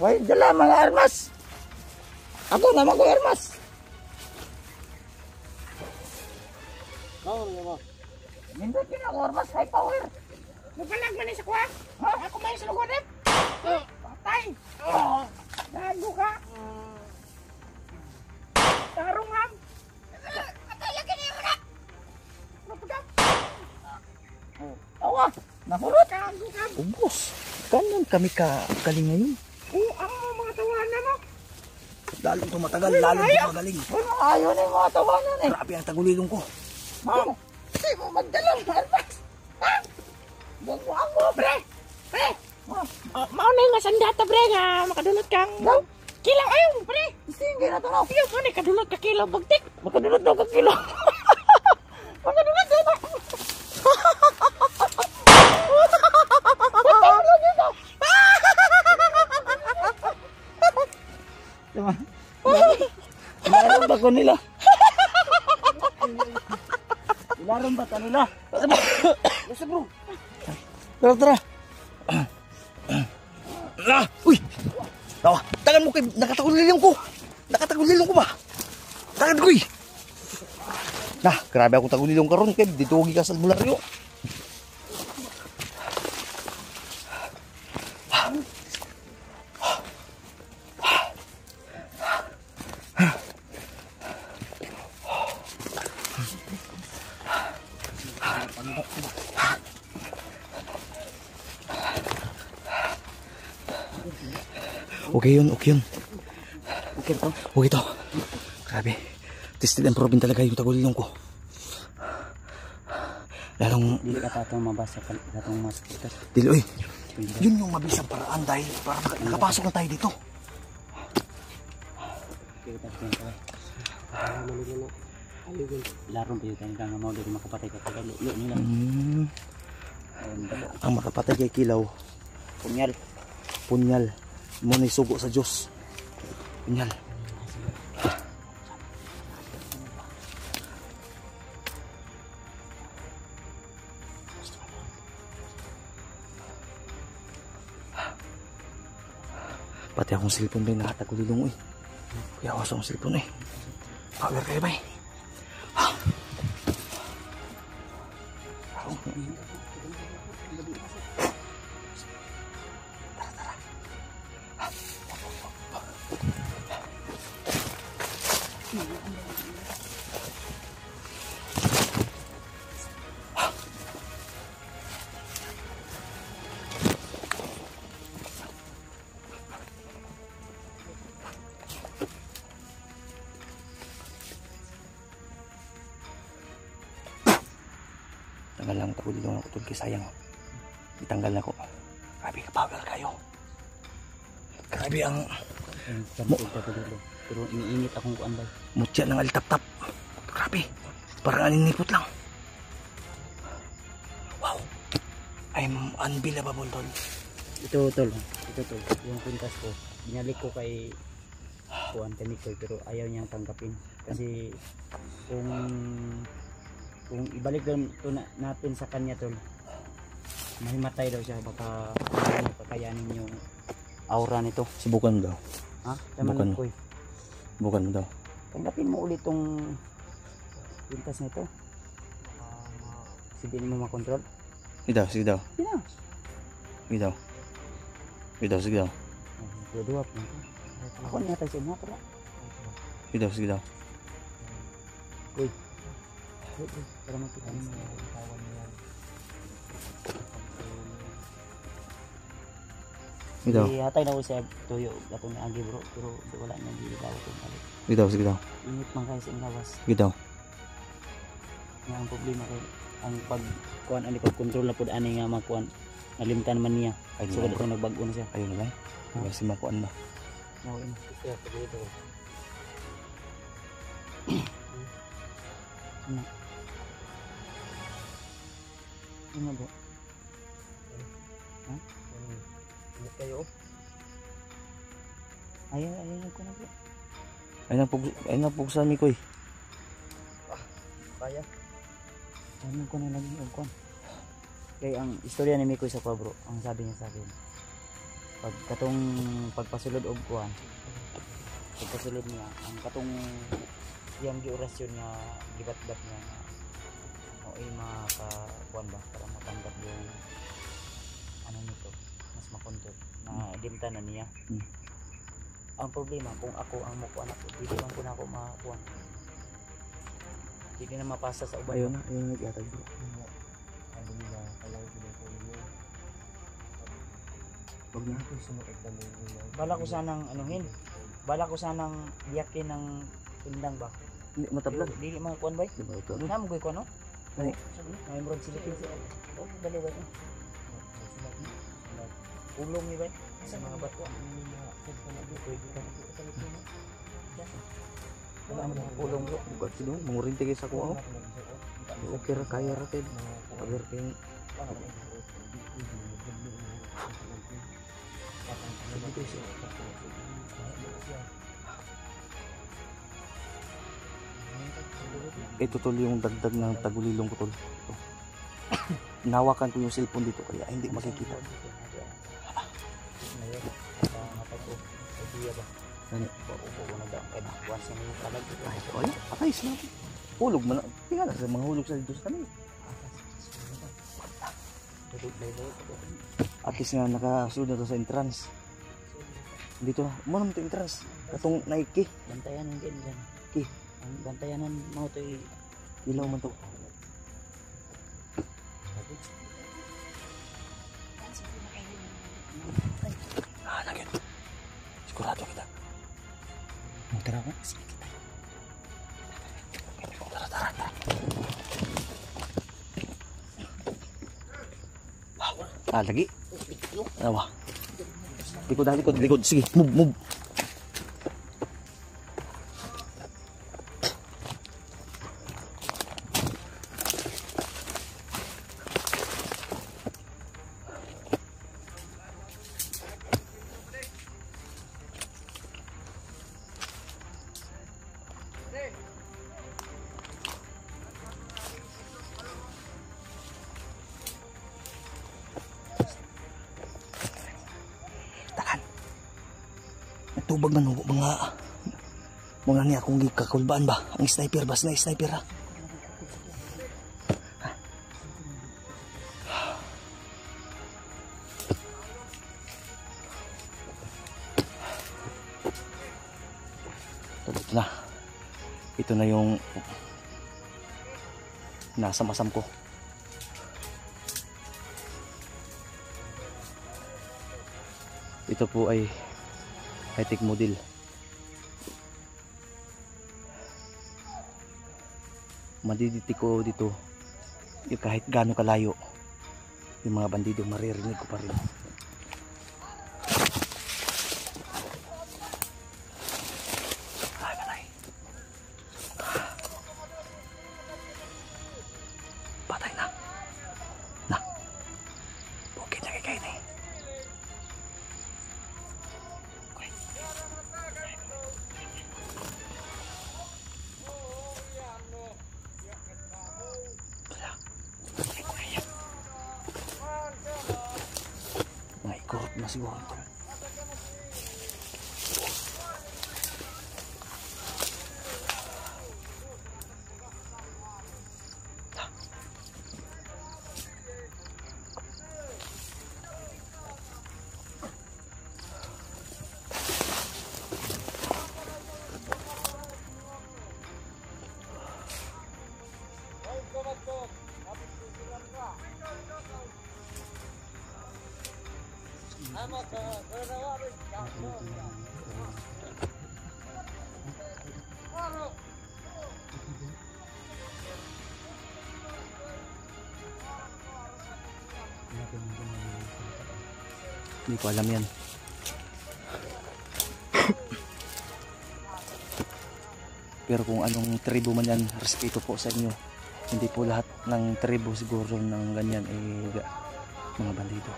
[SPEAKER 4] May dala mga armas! Ako naman ko armas! Mindutin ako armas, high power! Magpalag man sa kuha! Ako may sinugunin! Patay! Gago ka! Tarungan! Patay lagi niyo mo na! Mapudak! Awa! Nahulot! Gago ka!
[SPEAKER 2] Ubos! Ganyan kami kagaling ngayon.
[SPEAKER 4] Oo, ang mga tawanan mo!
[SPEAKER 2] Lalong tumatagal, lalong tumagaling.
[SPEAKER 4] Ano ayaw na yung mga tawanan eh!
[SPEAKER 2] Grabe ang tagulilong ko.
[SPEAKER 4] Ma'am! Hindi mo magdala ng armas! Ha? Buang mo, pre! Pre! Mauna yung masandata, pre, nga makadulot kang... Kilaw, ayaw, pre! Hindi na ito, no? Ayaw, mauna kadulot ka kilaw, bagtik! Makadulot daw ka kilaw! Makadulot daw ka! Diba? Ilarong ba ko nila? Ilarong ba nila? Basta bro!
[SPEAKER 2] Tara, tara. Uy! Tawa, tagan mo kay nakatagulilong ko. Nakatagulilong ko ba? Tagan ko eh. Grabe akong tagulilong karon kay dito gi ka sa bularyo. Okay yun. Okay to. Okay to. Grabe. Tested and proven talaga yung tagulilong ko. Lalong...
[SPEAKER 3] Hindi ka tatong mabasa ka tatong maskita.
[SPEAKER 2] Dili, oy. Yun yung mabisang paraan dahil para nakapasok na tayo dito.
[SPEAKER 3] Kita tatong ka. Larong pa yun ka nga mau dari makapatay ka. Taga lulo nila.
[SPEAKER 2] Ang makapatay kay Kilaw. Punyal. Muna sugo sa Diyos. Punyal. Pati akong cellphone ba yung nakatagulilong eh. Kaya awas akong cellphone eh. Power kayo ba eh. Tanggal lang tagulilong ako tol kay sayang. Itanggal na ko. Grabe ka power kayo. Grabe ang
[SPEAKER 3] pero iniinit akong kuan ba.
[SPEAKER 2] mutya ng alitap-tap. Grabe. Parang aninipot lang. Wow. I'm unbelievable tol.
[SPEAKER 3] Ito tol. Yung pintas ko. Binalik ko kay kuan kay Mikoy pero ayaw niyang tanggapin kasi kung kung ibalik doon natin sa kanya tol, mahimatay daw siya, baka hindi kakayanin yung aura nito.
[SPEAKER 2] Subukan mo daw.
[SPEAKER 3] Ha? Tama
[SPEAKER 2] Bukan
[SPEAKER 3] na
[SPEAKER 2] mo.
[SPEAKER 3] Koy.
[SPEAKER 2] Subukan mo daw.
[SPEAKER 3] Tanggapin mo ulit tong pintas nito. Hindi mo makontrol.
[SPEAKER 2] Sige daw, sige daw.
[SPEAKER 3] Sige na.
[SPEAKER 2] Sige daw. Sige daw, sige daw.
[SPEAKER 3] Dua po. Ako niya tayo sa mga pala.
[SPEAKER 2] Sige daw, sige daw.
[SPEAKER 3] Uy. Para makita mo.
[SPEAKER 2] Sige daw.
[SPEAKER 3] Hatay na ko sa tuyo. Gatong na agi bro. Pero wala na gilaw ko balik.
[SPEAKER 2] Sige daw, sige daw.
[SPEAKER 3] Init man kayo sa lawas.
[SPEAKER 2] Sige daw.
[SPEAKER 3] Nga ang problema kay ang pagkuan ani pag-control na pud ani nga makuan. Nalimtan man niya.
[SPEAKER 2] Ayun
[SPEAKER 3] So
[SPEAKER 2] na.
[SPEAKER 3] ko nagbago na siya.
[SPEAKER 2] Ayun na lang. Kasi makuan ba?
[SPEAKER 3] Mao ini. Kaya pud dito. Ano? Ano ba? Ha? Ano kayo? Ayun ko na po.
[SPEAKER 2] Ayun na pugsan mi koy.
[SPEAKER 3] Kaya. Ano ko na lagi og kon. Kaya ang istorya ni Mikoy sa bro, ang sabi niya sa akin. Pag katong pagpasulod og kuan. Pagpasulod niya, ang katong yang giorasyon nga gibat-bat niya nga o ay makakuan ba para matanggap yung ano nito, mas makontrol na dimtanan niya. Ang problema kung ako ang mukuan ako, hindi man ko na ako makuan. Hindi na mapasa sa uban.
[SPEAKER 2] Ayun na nag-atag bro.
[SPEAKER 3] Wag na ako sumuot kami. Bala ko sanang anuhin. Bala ko sanang biyakin ng tindang ba.
[SPEAKER 2] Hindi matablag.
[SPEAKER 3] Dili mga kuan ba?
[SPEAKER 2] Di ba ito?
[SPEAKER 3] Namo goy ko no?
[SPEAKER 2] Ay.
[SPEAKER 3] May murag silipin siya. Oh, dali ba? Ulong ni ba? Sa mga bato. Wala mo ulong bro.
[SPEAKER 2] Bukat sino? Mangurinti kayo sa kuha ko. Okay ra, kaya ra kay. Agar kay ito tol yung dagdag ng tagulilong ko tol. Ito. Nawakan ko yung cellphone dito kaya hindi makikita. Ano? Ay, patay sila. Hulog man. Tingnan na sa mga hulog sa dito sa kanil. At least nga nakasunod na to sa entrance. Dito na. Umano mo ito entrance. Katong Nike.
[SPEAKER 3] Bantayanan din dyan.
[SPEAKER 2] Okay.
[SPEAKER 3] Ang bantayanan mo ito
[SPEAKER 2] Ilaw man to. Nagin. Sigurado kita. Tara ko. Sige kita. Tara. Lagi. Awa. Likod. Sige, move. Tubag man mga niya akong gikakulbaan ba ang sniper ba sniper ha. Ito na yung nasa masam ko. Ito po ay high-tech model. Madiditi ko dito yung kahit gaano kalayo yung mga bandido maririnig ko pa rin. Patay na. Bukit na kay ni. siguro tol. Hindi ko alam yan. Pero kung anong tribo man yan, respeto po sa inyo. Hindi po lahat ng tribo siguro ng ganyan mga bandido.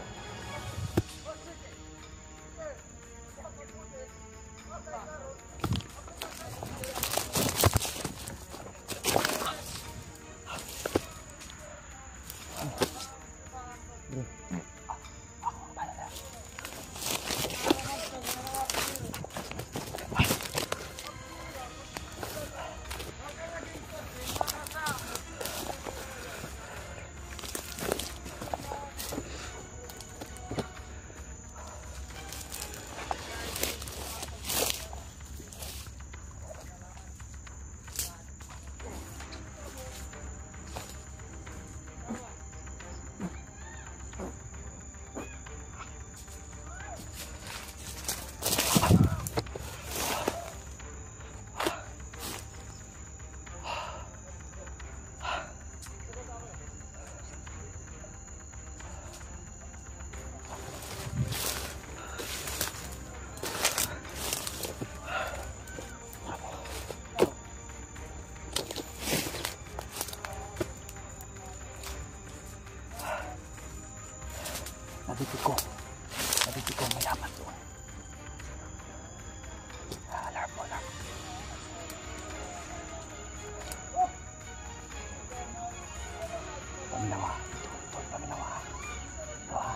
[SPEAKER 2] Nabiti ko, may laman doon. Alarm mo lang. Paminawa. Ito, paminawa. Ito ha.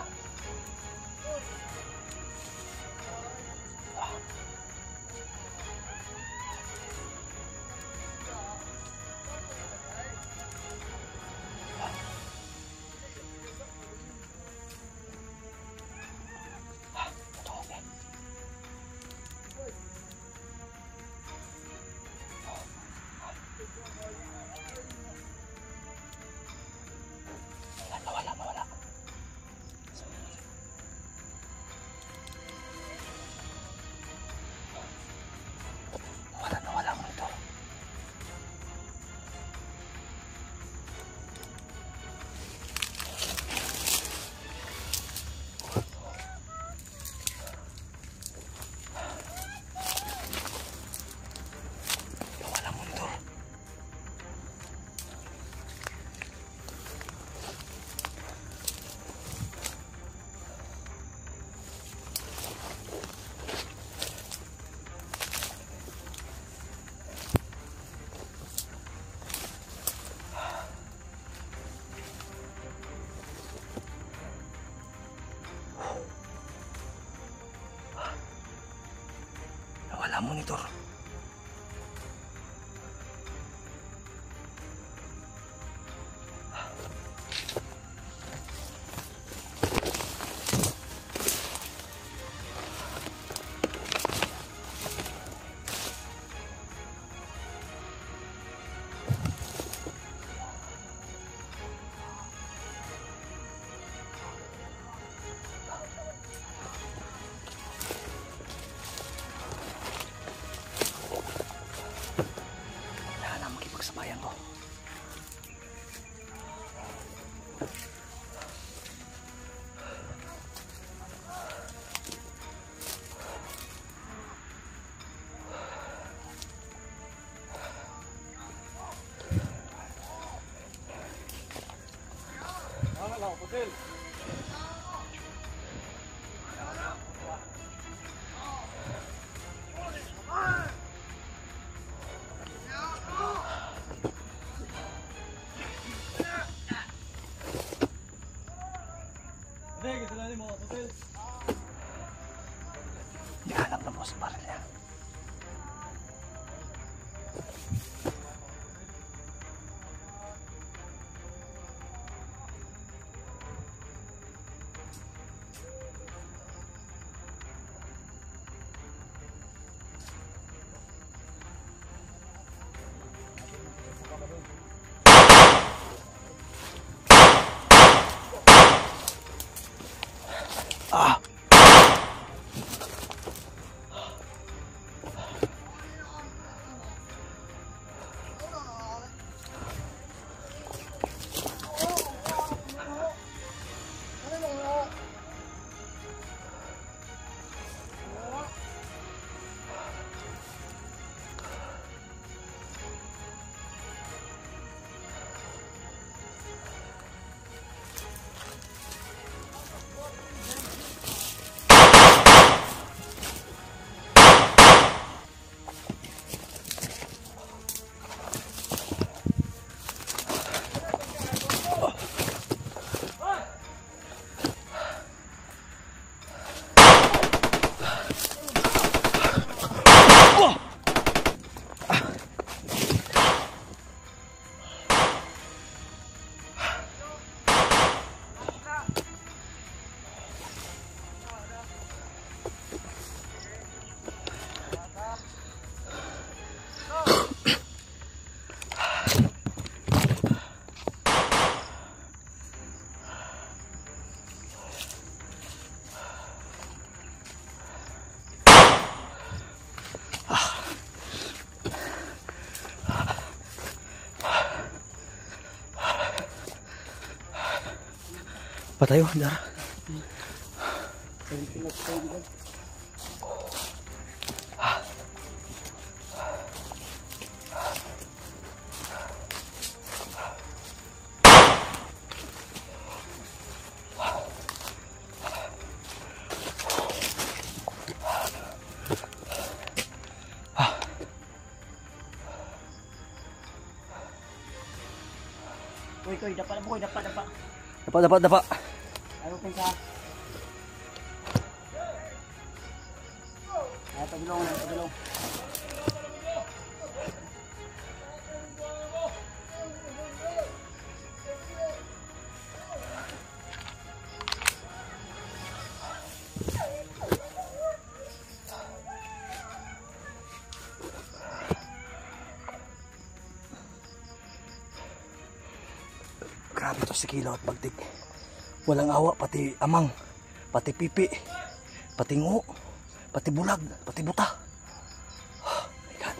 [SPEAKER 2] Nawala monitor. Patayo, Dara.
[SPEAKER 3] Koy, dapat na po, dapat.
[SPEAKER 2] Dapa.
[SPEAKER 3] Ayaw kayo ka. Ay, pagulong.
[SPEAKER 2] Grabe to si Kilaw at Bagtik. Walang awa, pati amang, pati pipi, pati ngo, pati bulag, pati buta. Oh my God.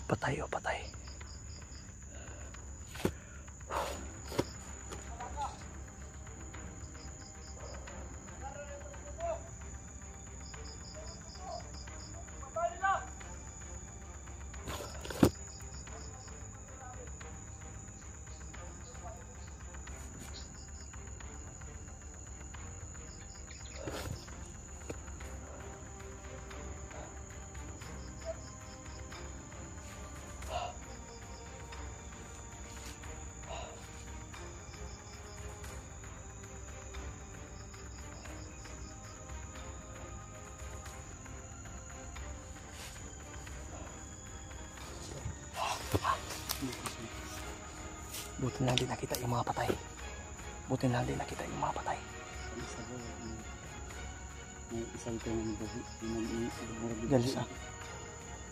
[SPEAKER 2] Patay. Buti na hindi nakita yung mga patay.
[SPEAKER 3] May isang ito ng
[SPEAKER 2] Galis ah.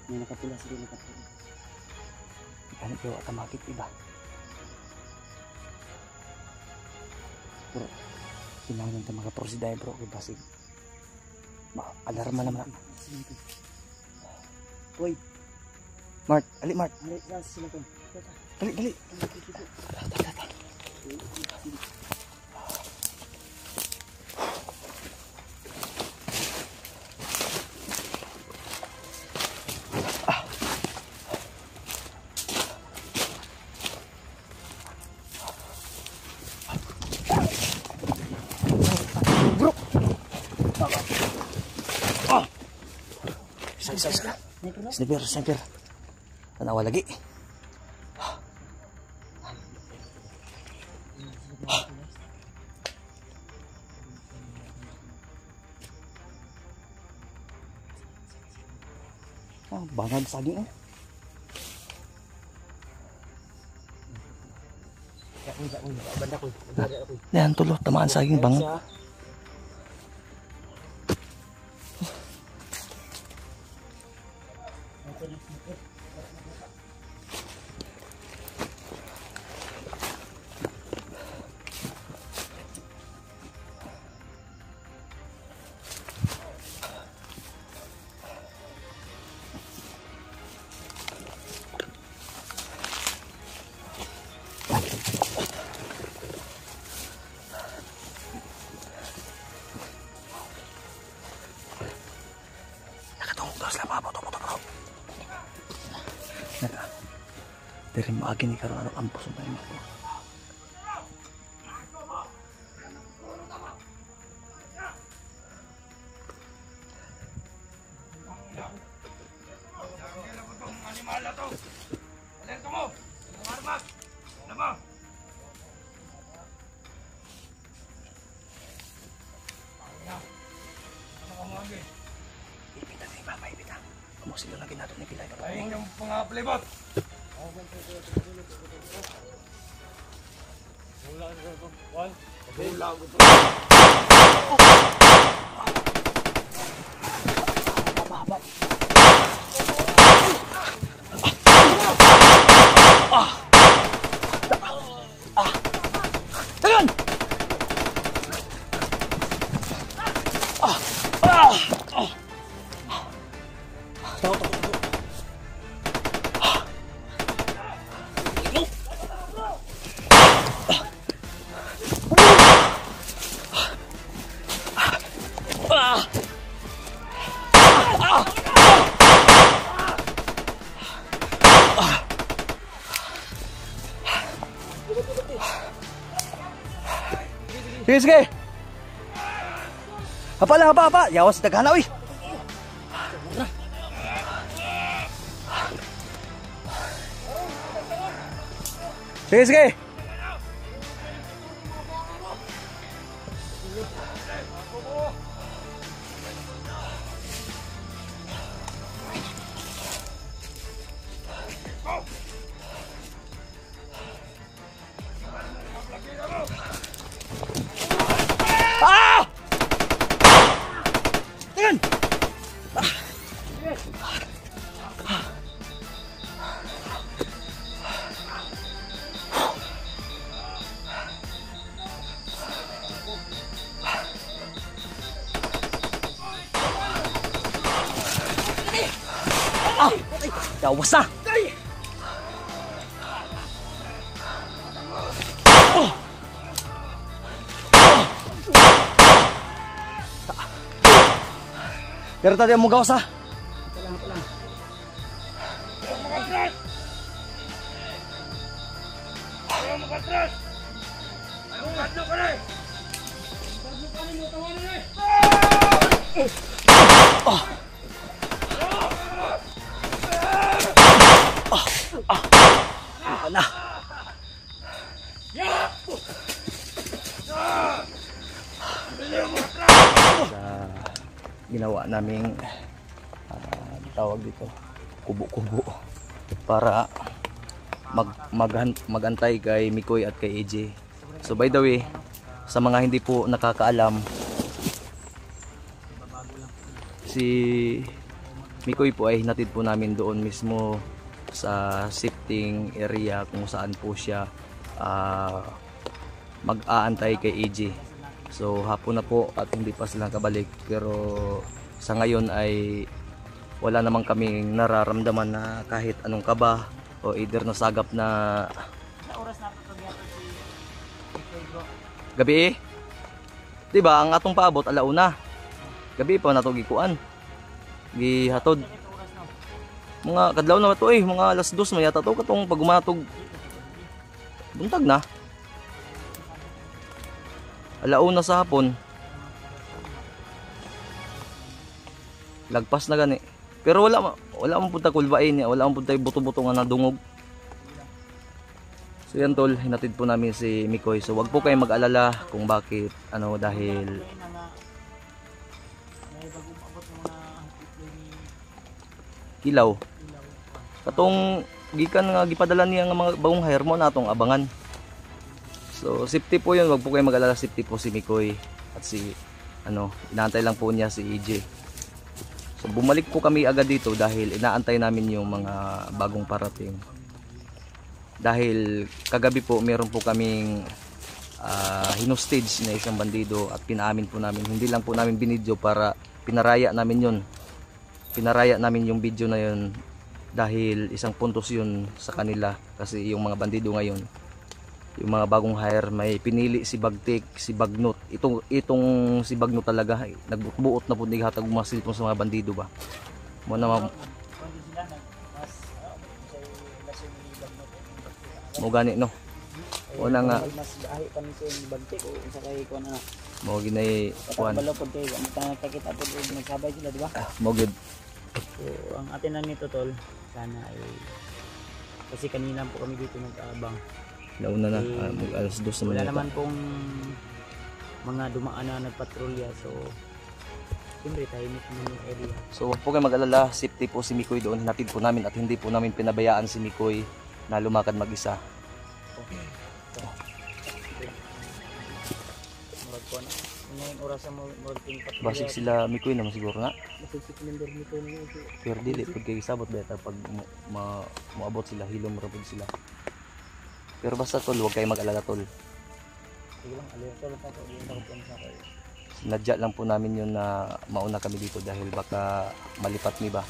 [SPEAKER 3] May nakapula sila nakapula.
[SPEAKER 2] Ano pero atamakit iba. Bro, kailangan natin makaprosiday bro. Kaya basig. Alarma naman.
[SPEAKER 3] Uy,
[SPEAKER 2] Mart, ali Mart.
[SPEAKER 3] Ari sila ko.
[SPEAKER 2] Dali. Bro. Isa. Sniper. Tanawa lagi. Bangag saging eh. Yan tulo, tamaan saging bangag. Naka. Diri maagi ni karon ang ampos mo ko. Kamu sila lagi natin ni Pilay.
[SPEAKER 1] Ayun yung mga plebot.
[SPEAKER 2] Tagan! Sige, sige. Hapa lang, hapa. Yawas daghana, uy. Sige, sige. Ah! Tagan! Yawas na! Pero tadi mo gawas ha? Na. Ginawa naming tawag dito kubo-kubo para magantay kay Mikoy at kay AJ. So by the way, sa mga hindi po nakakaalam, si Mikoy po ay hinatid po namin doon mismo sa shifting area kung saan po siya mag-aantay kay AJ. So hapon na po at hindi pa sila kabalik, pero sa ngayon ay wala namang kaming nararamdaman na kahit anong kaba o either nasagap na gabi. Diba ang atong paabot alauna gabi pa nato gikuan gihatod mga kadlaw na to mga alas 2 may yata to katong pagumatog buntag na alauna sa hapon. Lagpas na gani. Pero wala man punta kulbain niya, wala man punta buto-buto nga nadungog. So yan tol, hinatid po namin si Mikoy. So wag po kayong mag-alala kung bakit dahil kilaw. Katong gikan nga gipadala niya nga mga bagong hire mo natong abangan. So safety po 'yun, wag po kayong mag-alala, safety po si Mikoy at si inaantay lang po niya si EJ. So bumalik po kami agad dito dahil inaantay namin yung mga bagong parating. Dahil kagabi po meron po kaming hinostage na isang bandido at pinaamin po namin. Hindi lang po namin binidyo para pinaraya namin yun. Pinaraya namin yung video na yun dahil isang puntos yun sa kanila. Kasi yung mga bandido ngayon, yung mga bagong hire, may pinili si Bagtik, si Bagnot. Itong si Bagnot talaga, nagbuot na po hatag umasil po sa mga bandido ba. Mo na Mo gani no. Una nga
[SPEAKER 3] mas dahil pa ni sa bante o sa kay kuan na.
[SPEAKER 2] mo ginay kuan.
[SPEAKER 3] Balo pud kay nagkakita pud nagsabay sila di ba?
[SPEAKER 2] Mo gid.
[SPEAKER 3] So ang atin na nito tol, sana ay kasi kanina po kami dito nag-aabang.
[SPEAKER 2] Nauna na alas 2 naman.
[SPEAKER 3] Wala
[SPEAKER 2] yata.
[SPEAKER 3] naman pong mga dumaan na nagpatrolya so siyempre tahimik naman yung area.
[SPEAKER 2] So wag po kayo mag-alala, safety po si Mikoy doon. Hinatid po namin at hindi po namin pinabayaan si Mikoy na lumakad mag-isa.
[SPEAKER 3] Murag ko na. Ngayon oras mo murag ting patrolya.
[SPEAKER 2] Basig sila Mikoy naman siguro na.
[SPEAKER 3] Basig si member nito na ito.
[SPEAKER 2] Pero dili pag kay sabot beta pag moabot sila hilom ra pud sila. Pero basta tol, wag kayo mag-alala tol.
[SPEAKER 3] Sige lang, aliyo tol pa to, yung takot sa kayo.
[SPEAKER 2] Sinadya lang po namin yun na mauna kami dito dahil baka malipat mi ba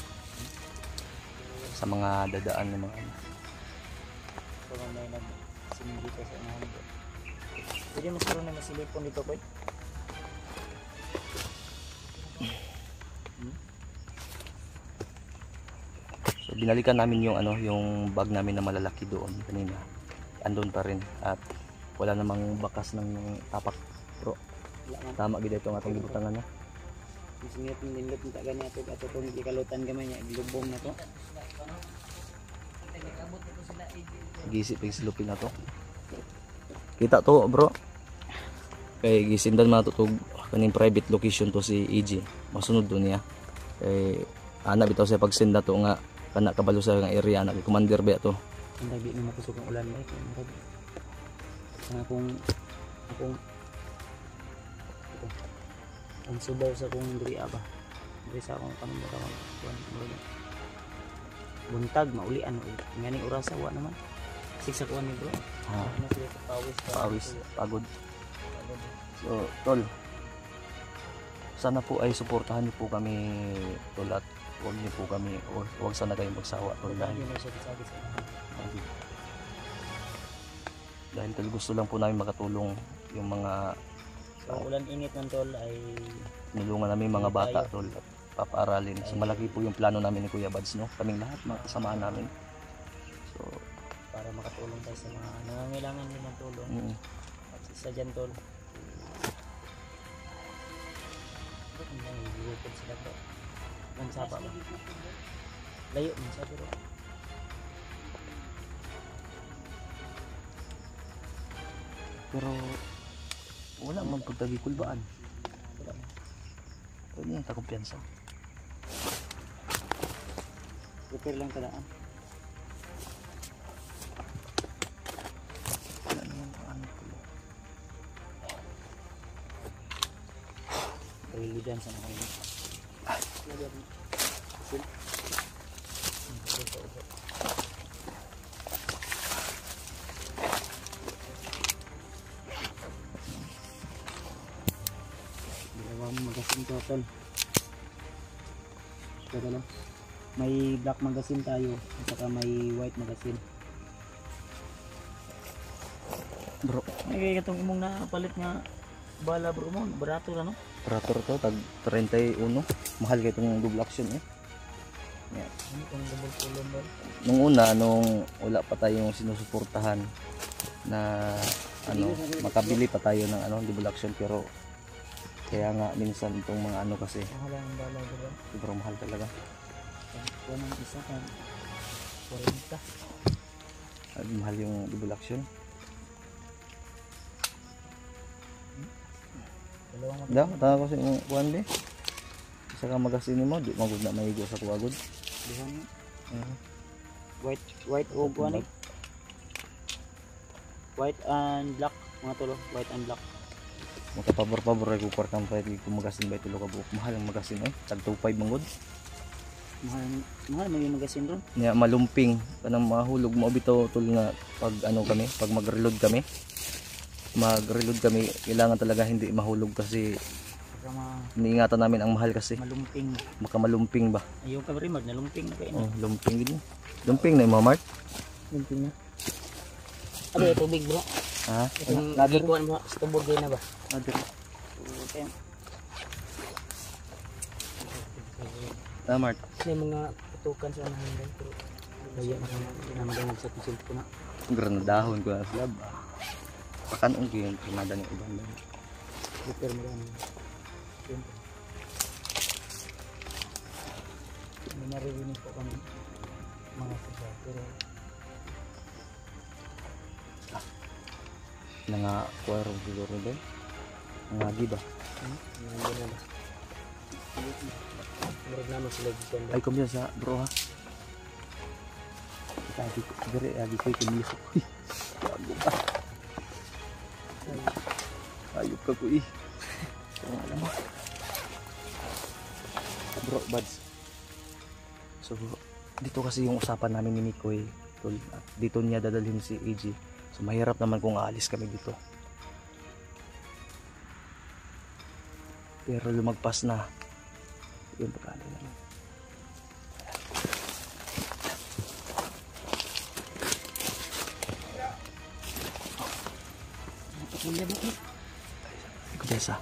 [SPEAKER 2] sa mga dadaan ng mga ano.
[SPEAKER 3] So may nag-sing dito sa unahan ko. Pwede mas karoon na masilipon dito ko.
[SPEAKER 2] So binalikan namin yung ano, yung bag namin na malalaki doon kanina. Andun pa rin at wala namang bakas ng tapak. Bro, tama gid ito ang atong gibutangan na.
[SPEAKER 3] Masingit ng nindot ng taga niya ito at itong ikalutan gamay niya, ilubong na to.
[SPEAKER 2] Gisip pag silupin na to. Kita to bro. Kay gisindan man to kaning private location to si EG. Masunod do niya. Kay ana bitaw sa pagsinda to nga kana kabalo sa nga area na commander ba to.
[SPEAKER 3] Ang dagdi na makusog ang ulan ba ito. Ang ang subaw sa kong diriya ba. Diri sa akong kanumbatan buntag maulian ngani orasa wa naman. Siksa kuan ni bro.
[SPEAKER 2] Ha.
[SPEAKER 3] Ano sila
[SPEAKER 2] Pawis, pagod. So, tol. Sana po ay suportahan niyo po kami tol at huwag niyo po kami o huwag sana kayong magsawa tol dahil tol gusto lang po namin makatulong yung mga
[SPEAKER 3] So, ulan init ng tol ay
[SPEAKER 2] nilungan namin mga bata tol at papaaralin. So malaki po yung plano namin ni Kuya Bads no. Kaming lahat mga kasamahan namin. So
[SPEAKER 3] para makatulong tayo sa mga nangangailangan din ng tulong. At isa dyan tol. Bakit nang ilipod sila bro? Mansapa ba? Layo, mansapa bro.
[SPEAKER 2] pero wala man pagtagikulbaan.
[SPEAKER 3] Wala.
[SPEAKER 2] Wala nang takumpiyansa.
[SPEAKER 3] Prepare lang talaan.
[SPEAKER 2] Wala naman ano po.
[SPEAKER 3] Pahili dyan sa mga ito. Dalawang magasin total. Ito lang. May black magasin tayo at saka may white magasin.
[SPEAKER 2] Bro,
[SPEAKER 3] Ay katong imong napalit nga bala bro mo, barato ra no?
[SPEAKER 2] operator to tag 31. Mahal kay itong double action eh. Yeah.
[SPEAKER 3] Ano kung double column ba?
[SPEAKER 2] Nung una nung wala pa tayong sinusuportahan na ano makabili pa tayo ng ano double action pero kaya nga minsan itong mga ano kasi
[SPEAKER 3] Mahal ang bala bro.
[SPEAKER 2] sobrang mahal talaga.
[SPEAKER 3] Kuha ng isa kan 40.
[SPEAKER 2] At mahal yung double action.
[SPEAKER 3] Dalawang
[SPEAKER 2] Da, tama ko sa imong kuan be. Isa ka magasin mo, di magud na maigo sa kuwagod.
[SPEAKER 3] dihan. White o kuha ni. White and black mga tulo, white and black.
[SPEAKER 2] Makapabor-pabor ay kupar kang pwede kung magasin ba itulo ka buok. Mahal ang magasin eh. Tag 25 mangod.
[SPEAKER 3] Mahal mo yung magasin ron.
[SPEAKER 2] Nya malumping kanang mahulog mo bitaw tul nga pag ano kami, pag mag-reload kami. Mag-reload kami, kailangan talaga hindi mahulog kasi
[SPEAKER 3] Para
[SPEAKER 2] iniingatan namin ang mahal kasi.
[SPEAKER 3] malumping.
[SPEAKER 2] Baka malumping ba?
[SPEAKER 3] Ayaw ka rin mag nalumping na kayo.
[SPEAKER 2] Oh, lumping gid. Lumping na yung Mart.
[SPEAKER 3] Lumping na. Ano yung tubig bro?
[SPEAKER 2] Ha?
[SPEAKER 3] Itong ikuan mo, stubog din na ba?
[SPEAKER 2] Nadir.
[SPEAKER 3] Okay.
[SPEAKER 2] Mart.
[SPEAKER 3] May mga putukan sa unahan dahil pero Kaya nakamagandang sa pisil ko na.
[SPEAKER 2] Granadahon ko na sila ba? Pakanong ko yung granada ng ibang lang.
[SPEAKER 3] Prepare mo lang. Siyempre. May naririnig po kami mga sisa. Pero
[SPEAKER 2] Nga kwaro siguro din. Ngagi ba?
[SPEAKER 3] murag naman sila dito.
[SPEAKER 2] Ay kumya sa bro ha. Lagi ko, lagi ko kumilis ko. Bago ba? Ayop ka ko eh. Alam mo. Bro, buds. So, dito kasi yung usapan namin ni Mikoy. Dito niya dadalhin si AG. So, mahirap naman kung aalis kami dito. Pero lumagpas na. Yun pa kala naman. Ikaw desa.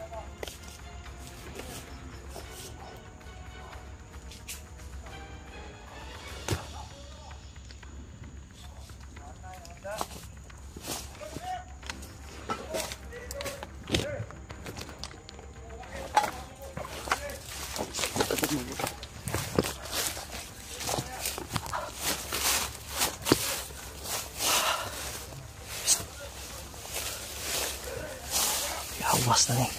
[SPEAKER 2] Awas na nih.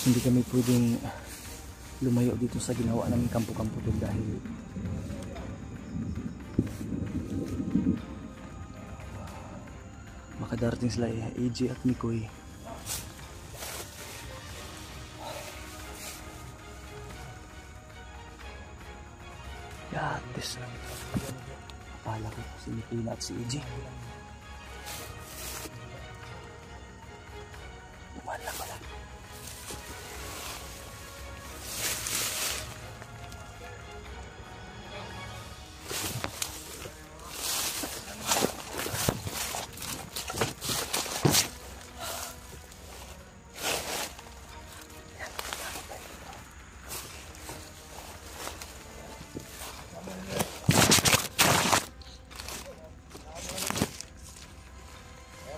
[SPEAKER 2] Hindi kami pwedeng lumayo dito sa ginawa namin kampo-kampo doon dahil makadarating sila AJ at Mikoy. Yates. Pala ko si Mikoy at si AJ. Wala pala.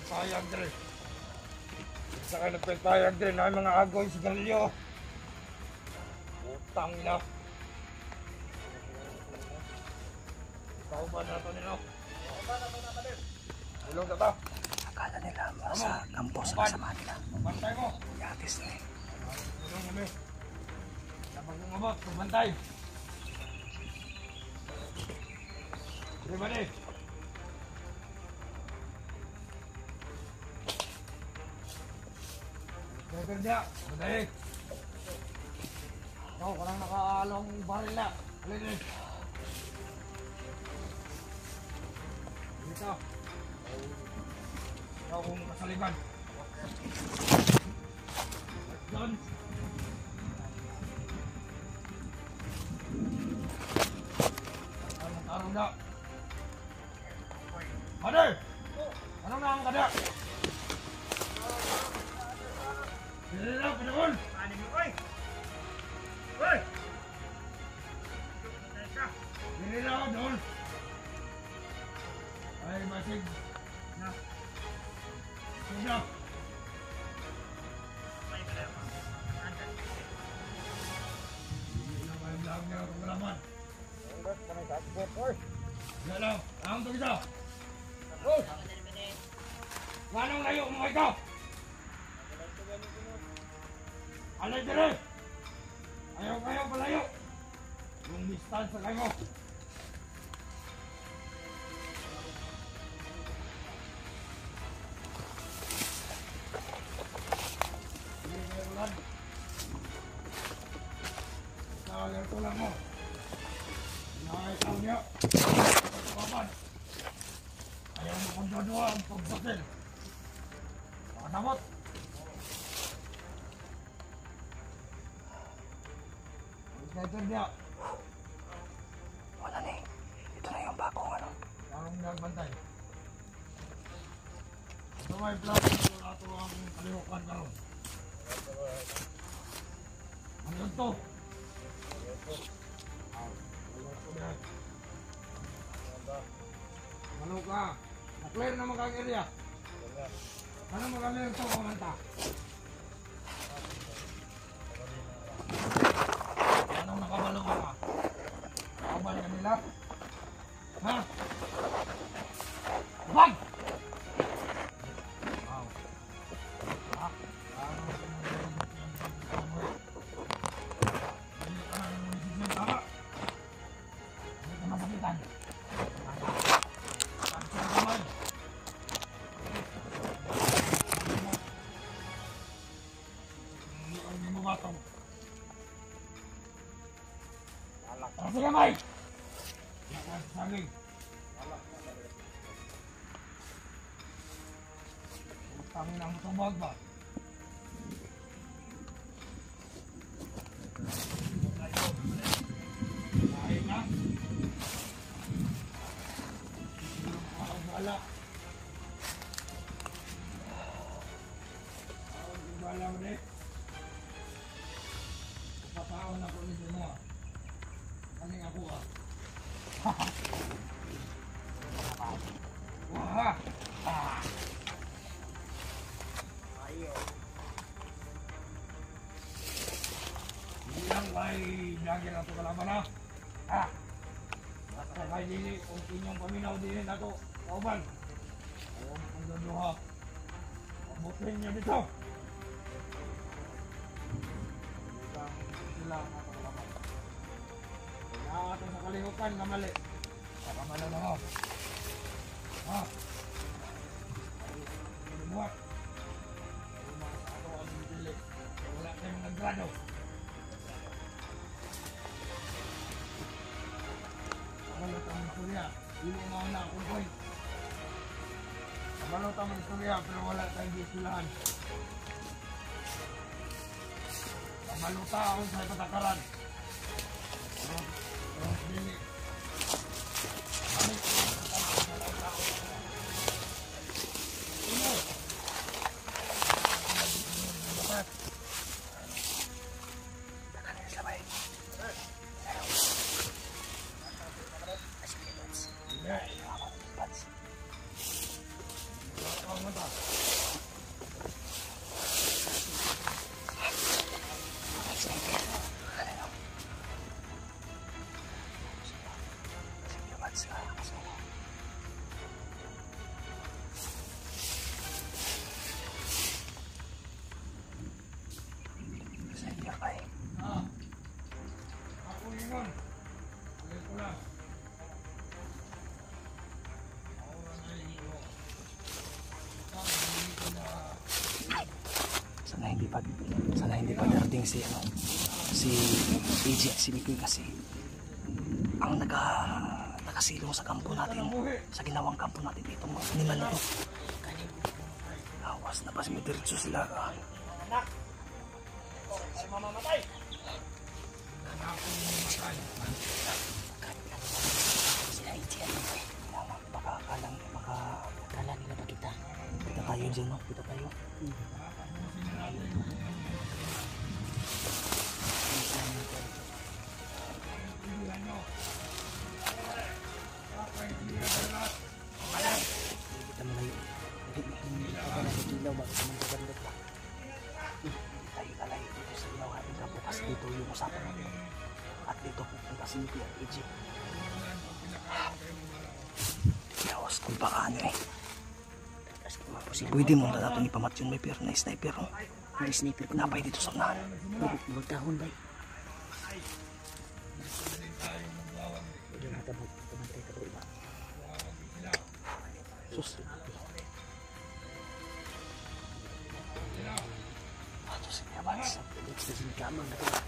[SPEAKER 4] Payag din. Sa kayo nagpapayag din ay mga agoy si Galileo. Utang na. Ikaw ba na ito nila? Tulong na ba?
[SPEAKER 2] Akala nila sa kampo sa kasama nila.
[SPEAKER 4] Pabantay mo.
[SPEAKER 2] Yates na eh.
[SPEAKER 4] Tulong kami. Sabag ng abot, pabantay. Everybody. Kerja, baik. Kau kurang nakalong baril na. Alin din. Dito. Kau kung kasaliban. Doon. Tarong na. Kader! Anong na ang kader? Dili lang, pinakon! Paano mo, oy? Oy! Dili lang, doon! Ay, masig! Na! Suga! Dili lang, may vlog niya kung laman. Dili lang, ang ito kita! Oy! Manong layo mo ikaw! Alay dire! Ayaw kayo palayo! Yung distansya kayo! Hindi kayo ulan! Nakalerto lang mo! Nakakaitaw niya! Pagpapan! Ayaw mo kong dodwa ang pagbatil! Pakadamot!
[SPEAKER 2] Wala na eh. Ito na yung bagong ano.
[SPEAKER 4] Ang nagbantay. Ito may plan.
[SPEAKER 5] ato ang kalihukan karon. Ano to? Ano ka? Na-clear naman kang area? Ano magaling ito kumanta? Anong nakabalo ka pa? Nakabal ka nila? Ha? Bag! Wow. Ha? Hindi ka na ng munisipyo, tama? Hindi ka masakitan. Tansin ka man. Hindi ka rin bumatong. Tansin ka, Mike! Lakas sa saging. Tangin ang matubag ba? Lain na? Bala. Bala mo rin. Papaon ako nito mo ah. Kaling ako ah. Wah! Ah! Hindi lang kay vlogger na ito kalaban na. Ha? Basta kay Lili, kung inyong paminaw din na ito, kauban. Ayaw mo kong gaduha. Pabutin niyo dito. Isang sila na ito kalaban. Kaya ito sa kalihukan na mali. Pakamala na ako. Ha? Ay, buhat. Ako ang Lili. Wala tayong naggrado. Kamalot ang istorya, hindi mo na akong point. Kamalot ang istorya, pero wala tayong disilahan. Kamaluta ako sa patakaran. Pero hindi. Kami ko ang patakaran. Ino! Ako yun. Alis ko lang.
[SPEAKER 2] Sana hindi pa darating si agent, si Mikoy kasi ang nakasilong sa kampo natin, sa ginawang kampo natin dito mga animal na to. Awas na pa si Mitiritso sila.
[SPEAKER 5] Mamamatay!
[SPEAKER 2] Sila agent. Baka akala nila pa kita. Kita tayo dyan, no? Kita tayo. Kita malayo. Kita na kilaw ba? Kita na kabandot ba? Tayo lalay dito sa ilaw ating kampo kasi dito yung usapan natin. At dito pupunta si Mikoy at AJ. Yawas kung paano eh. Pwede mo na nato ni Pamatyon may pero na sniper. May sniper ko napay dito sa unahan. Huwag tahon ba? Sus. Ato si Yabans. Sa sinikamang na ito.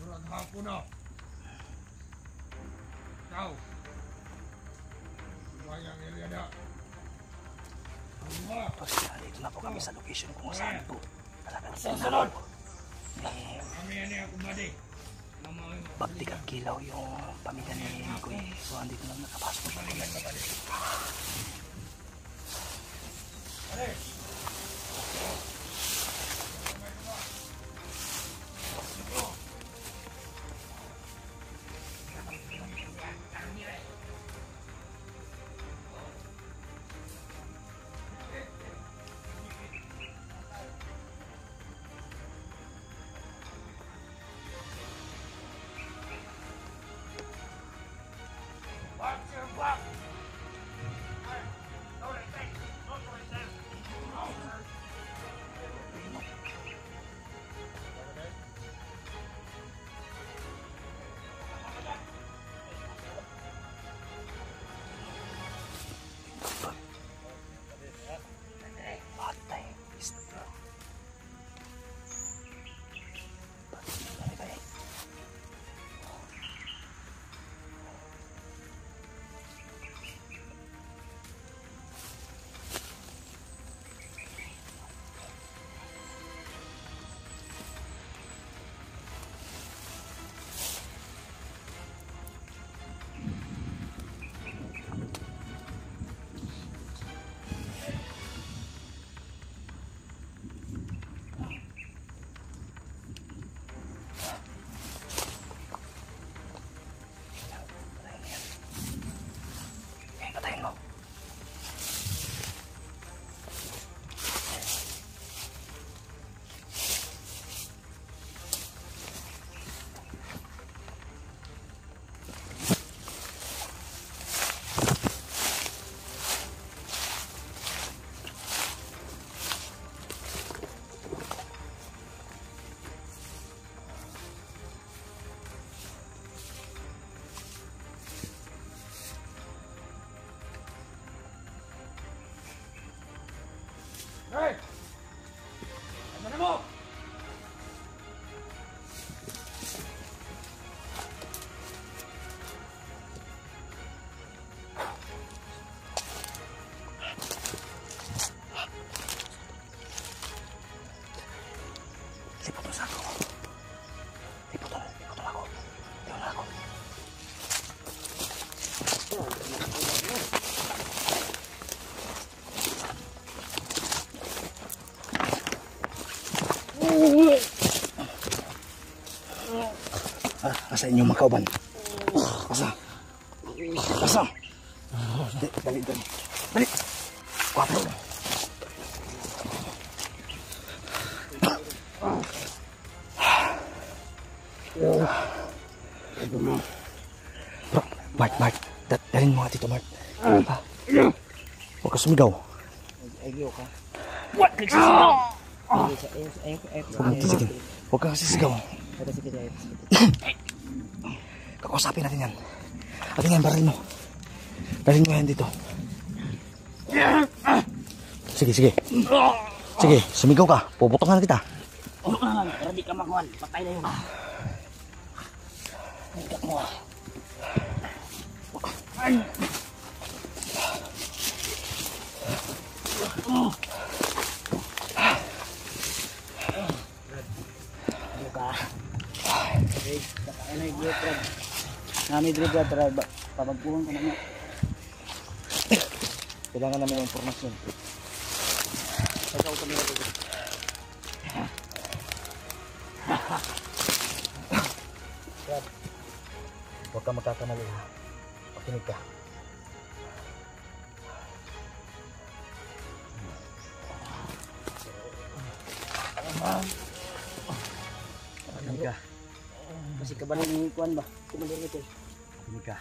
[SPEAKER 5] Murag hapon na. Ikaw. Bayang area na.
[SPEAKER 2] Tapos dito na po kami sa location kung saan po talagang
[SPEAKER 5] Susunod! Kami yan ako, buddy.
[SPEAKER 2] Pagtikag kilaw yung pamilya ni Kuya. So andito lang nakapasok siya.
[SPEAKER 5] Hey! Ano na mo?
[SPEAKER 2] Lipot mo sa ako. Lipot ako. Lipot na ako. Asa inyong mga kauban? Asa? Dali. Kwapo. Mark. Dalhin mo nga dito, Mark. Huwag ka sumigaw.
[SPEAKER 3] What? Nagsisigaw!
[SPEAKER 2] Huwag kang sisigaw. Kakausapin natin yan. Atin yan, baril mo. Dalhin mo yan dito. Sige, sumigaw ka. Puputokan na kita.
[SPEAKER 3] Ano ka naman? Pero di ka makuhan. Patay na yun. Higak mo. Nami diri Brad, papagpuhon ka naman.
[SPEAKER 2] Kailangan namin ng informasyon.
[SPEAKER 3] Ikaw kami na dito.
[SPEAKER 2] Huwag ka magkakamali, ha? Pakinig ka. Pakinig ka.
[SPEAKER 3] Kasi kabalin ni kuan ba? Kumalir ito.
[SPEAKER 2] Pakinig ka.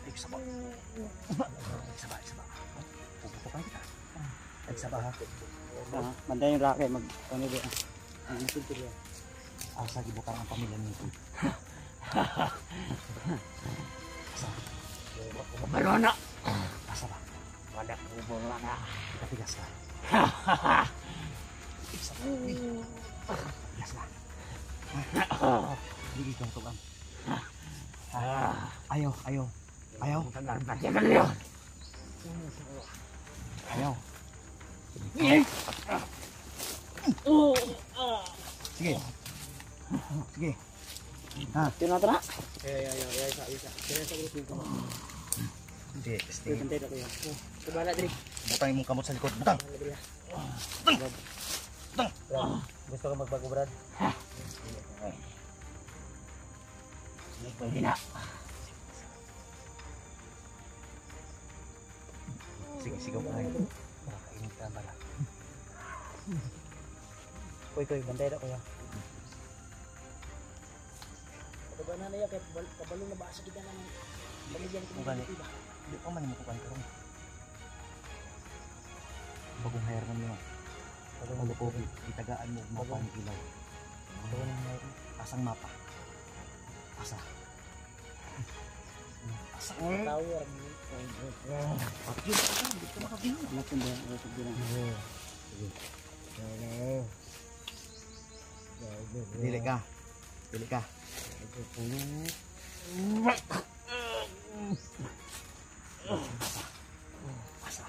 [SPEAKER 2] Nagsaba. Puputokan kita. Nagsaba, ha?
[SPEAKER 3] Bantayan yung racket. Ano ba? Mag-insulto yan.
[SPEAKER 2] Asa gibutan ang pamilya nito.
[SPEAKER 3] Balona!
[SPEAKER 2] Asa ba?
[SPEAKER 3] Wala ko balona.
[SPEAKER 2] Katigas ka. Tigas ka. Hindi kang tugang. Ayaw. Ayaw. Sige. Ha?
[SPEAKER 3] Ito na ito na.
[SPEAKER 2] Hindi,
[SPEAKER 3] Bantay na kuya. Sabala din.
[SPEAKER 2] butang imong kamot sa likod. Butang!
[SPEAKER 3] Gusto ka magbago, Brad? Pwede na.
[SPEAKER 2] Sige, sigaw ka ngayon. Makakainit ka pala.
[SPEAKER 3] Koy, bantay na kuya. Ito ba na naya, kabalo na ba sa kita naman? Baligyan ko
[SPEAKER 2] Kung gani, hindi pa man mo kukan karong. Bagong hair na mo. Bagong ko, itagaan mo, mapa ang ilaw. Asang mapa. Asa. Asa.
[SPEAKER 3] Tower.
[SPEAKER 2] Pagyo, hindi ka makabino.
[SPEAKER 3] Anak ko ba?
[SPEAKER 2] Dili ka. Dili ka. Asa.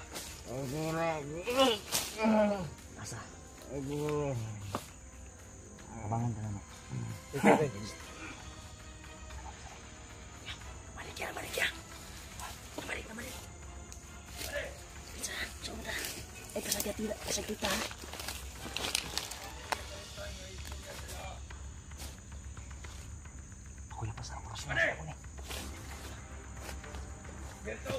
[SPEAKER 2] Asa. Kabangan ka naman.
[SPEAKER 4] Balik ya. Balik na balik. Sudah. Pasag kita.
[SPEAKER 2] Ako yung pasang oras na ako ni.
[SPEAKER 5] Berto!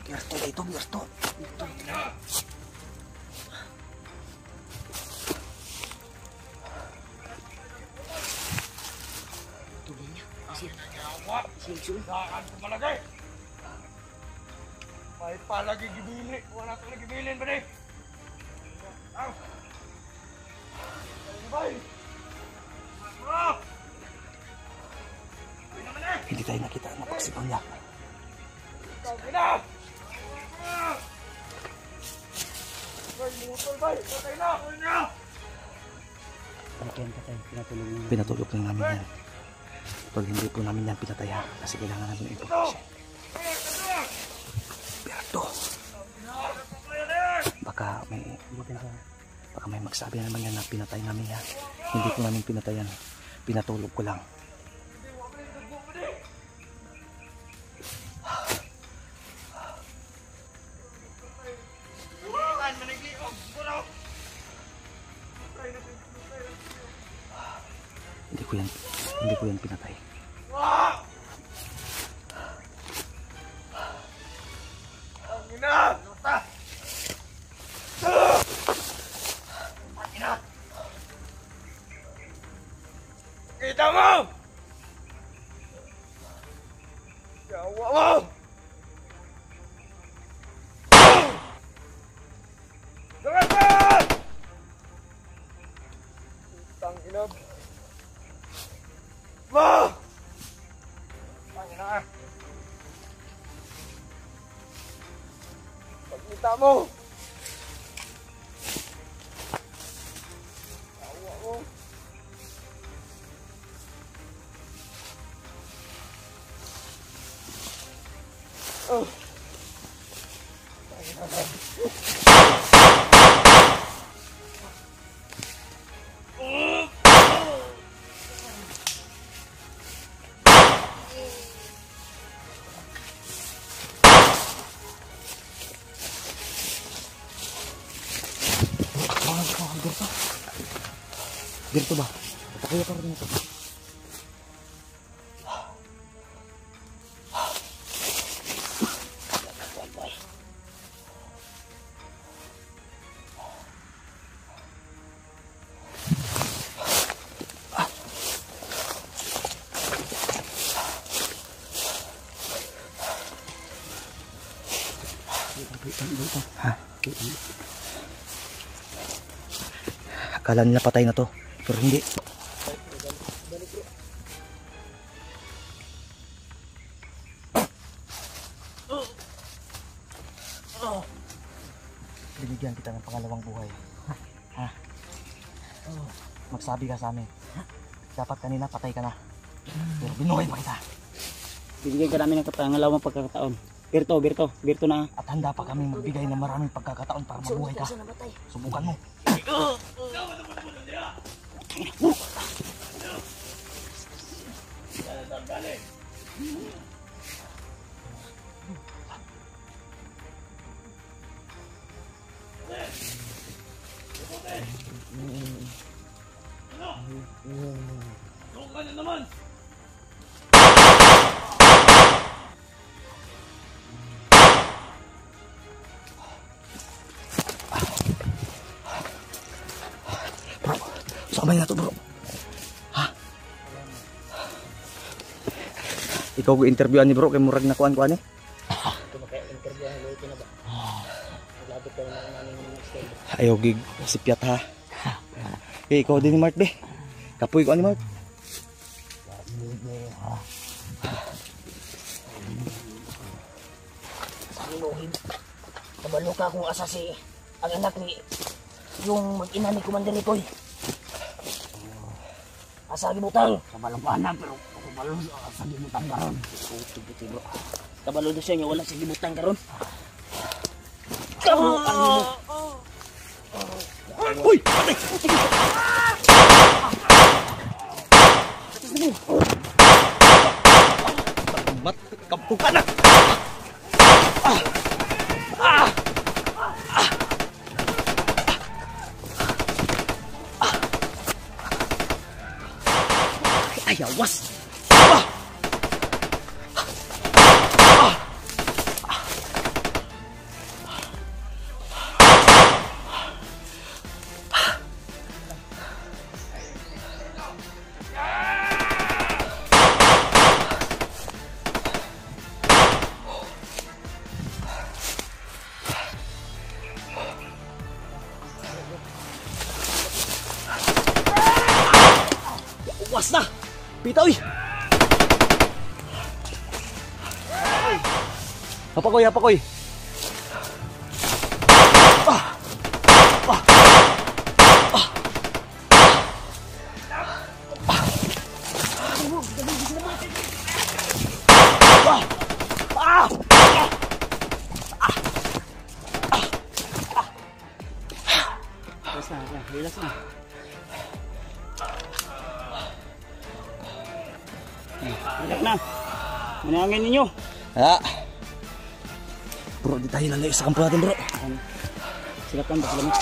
[SPEAKER 2] Bierto dito, Bierto.
[SPEAKER 5] Saan ko malagay? May palagi gibili. Wala ko nagibilin ba rin? Ang! Bay! Ah!
[SPEAKER 2] Hindi tayo nakita ang napagsipaw niya.
[SPEAKER 5] Sabi na! Ah! Bay, mutol bay! Patay na! Patay na!
[SPEAKER 3] Pagyan ka tayo, pinatulong mo.
[SPEAKER 2] Pinatulog lang namin yan. Pag hindi po namin yan pinataya kasi kailangan namin ng impormasyon. Berto! Baka may magsabi na naman yan na pinatay namin yan. Hindi po namin pinatayan. Pinatulog ko lang. Hindi ko yan pinatay.
[SPEAKER 5] Ang ina! Luta! Ang ina! Kita mo! Yawa mo! Lumapan! Utang ina! Ma! Ang ina! Pagkita mo! Awa mo! Oh!
[SPEAKER 2] Berto ba? Patakuya ka rin ito. Ha? Akala nila patay na to, pero hindi. Binigyan kita ng pangalawang buhay. Ha? magsabi ka sa amin. Dapat kanina patay ka na. Pero binuhay pa kita.
[SPEAKER 3] Bibigyan ka namin ng pangalawang pagkakataon. Birto na.
[SPEAKER 2] At handa pa kami magbigay ng maraming pagkakataon para mabuhay ka. Subukan mo.
[SPEAKER 5] Subukan na naman!
[SPEAKER 2] Bro, sabay na to bro. Ha? Ikaw ko interviewan ni bro kay murag na kuan eh. Ayaw gig si Piat ha. Ikaw din ni Mart be. Kapoy ko ni Mart.
[SPEAKER 4] Inuhin. Kabalo ka kung asa si ang anak ni yung mag-ina ni Commander Ikoy. Asa gibutang.
[SPEAKER 3] Kabalo pa na pero kabalo sa gibutan karon. Bro. Kabalo do siya nga wala sa gibutan karon. Kamu ano?
[SPEAKER 2] Uy! Patay! Mat, kampung ka na! Ay, awas! Awas na! Pitoy! Hapakoy, hapakoy!
[SPEAKER 3] Relax na. Relax na. Manangin ninyo.
[SPEAKER 2] Ha? Bro, di tayo lalay sa kampo natin bro.
[SPEAKER 3] Silakan ba sila mo?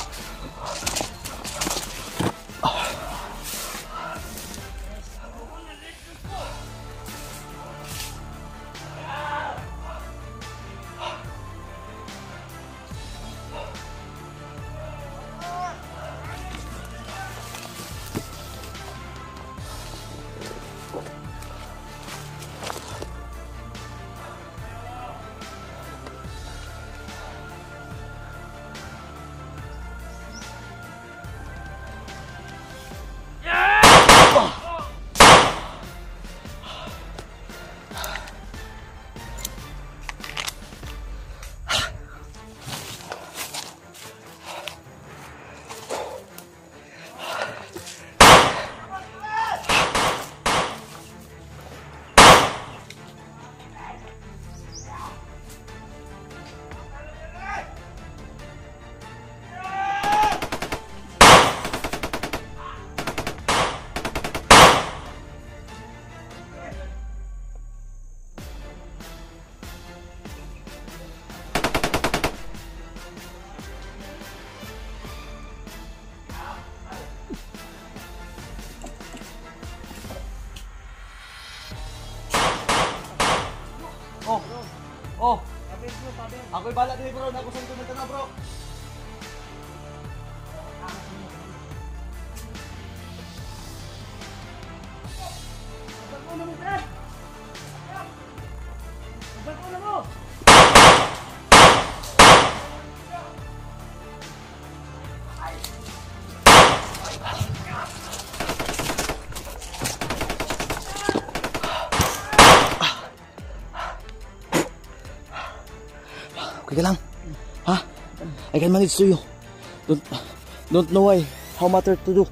[SPEAKER 2] Oh! Ako'y bala din bro, nakusan ko na bro. Okay ka lang? Ha? I can manage to you. Don't know why. How matter to do.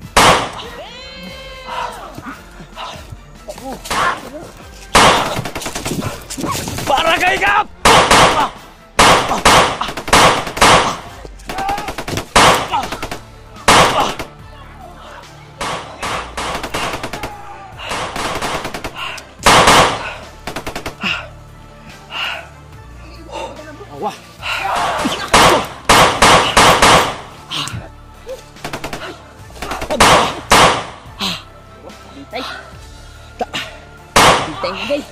[SPEAKER 2] Para kay Gap!
[SPEAKER 3] Hintay mo guys.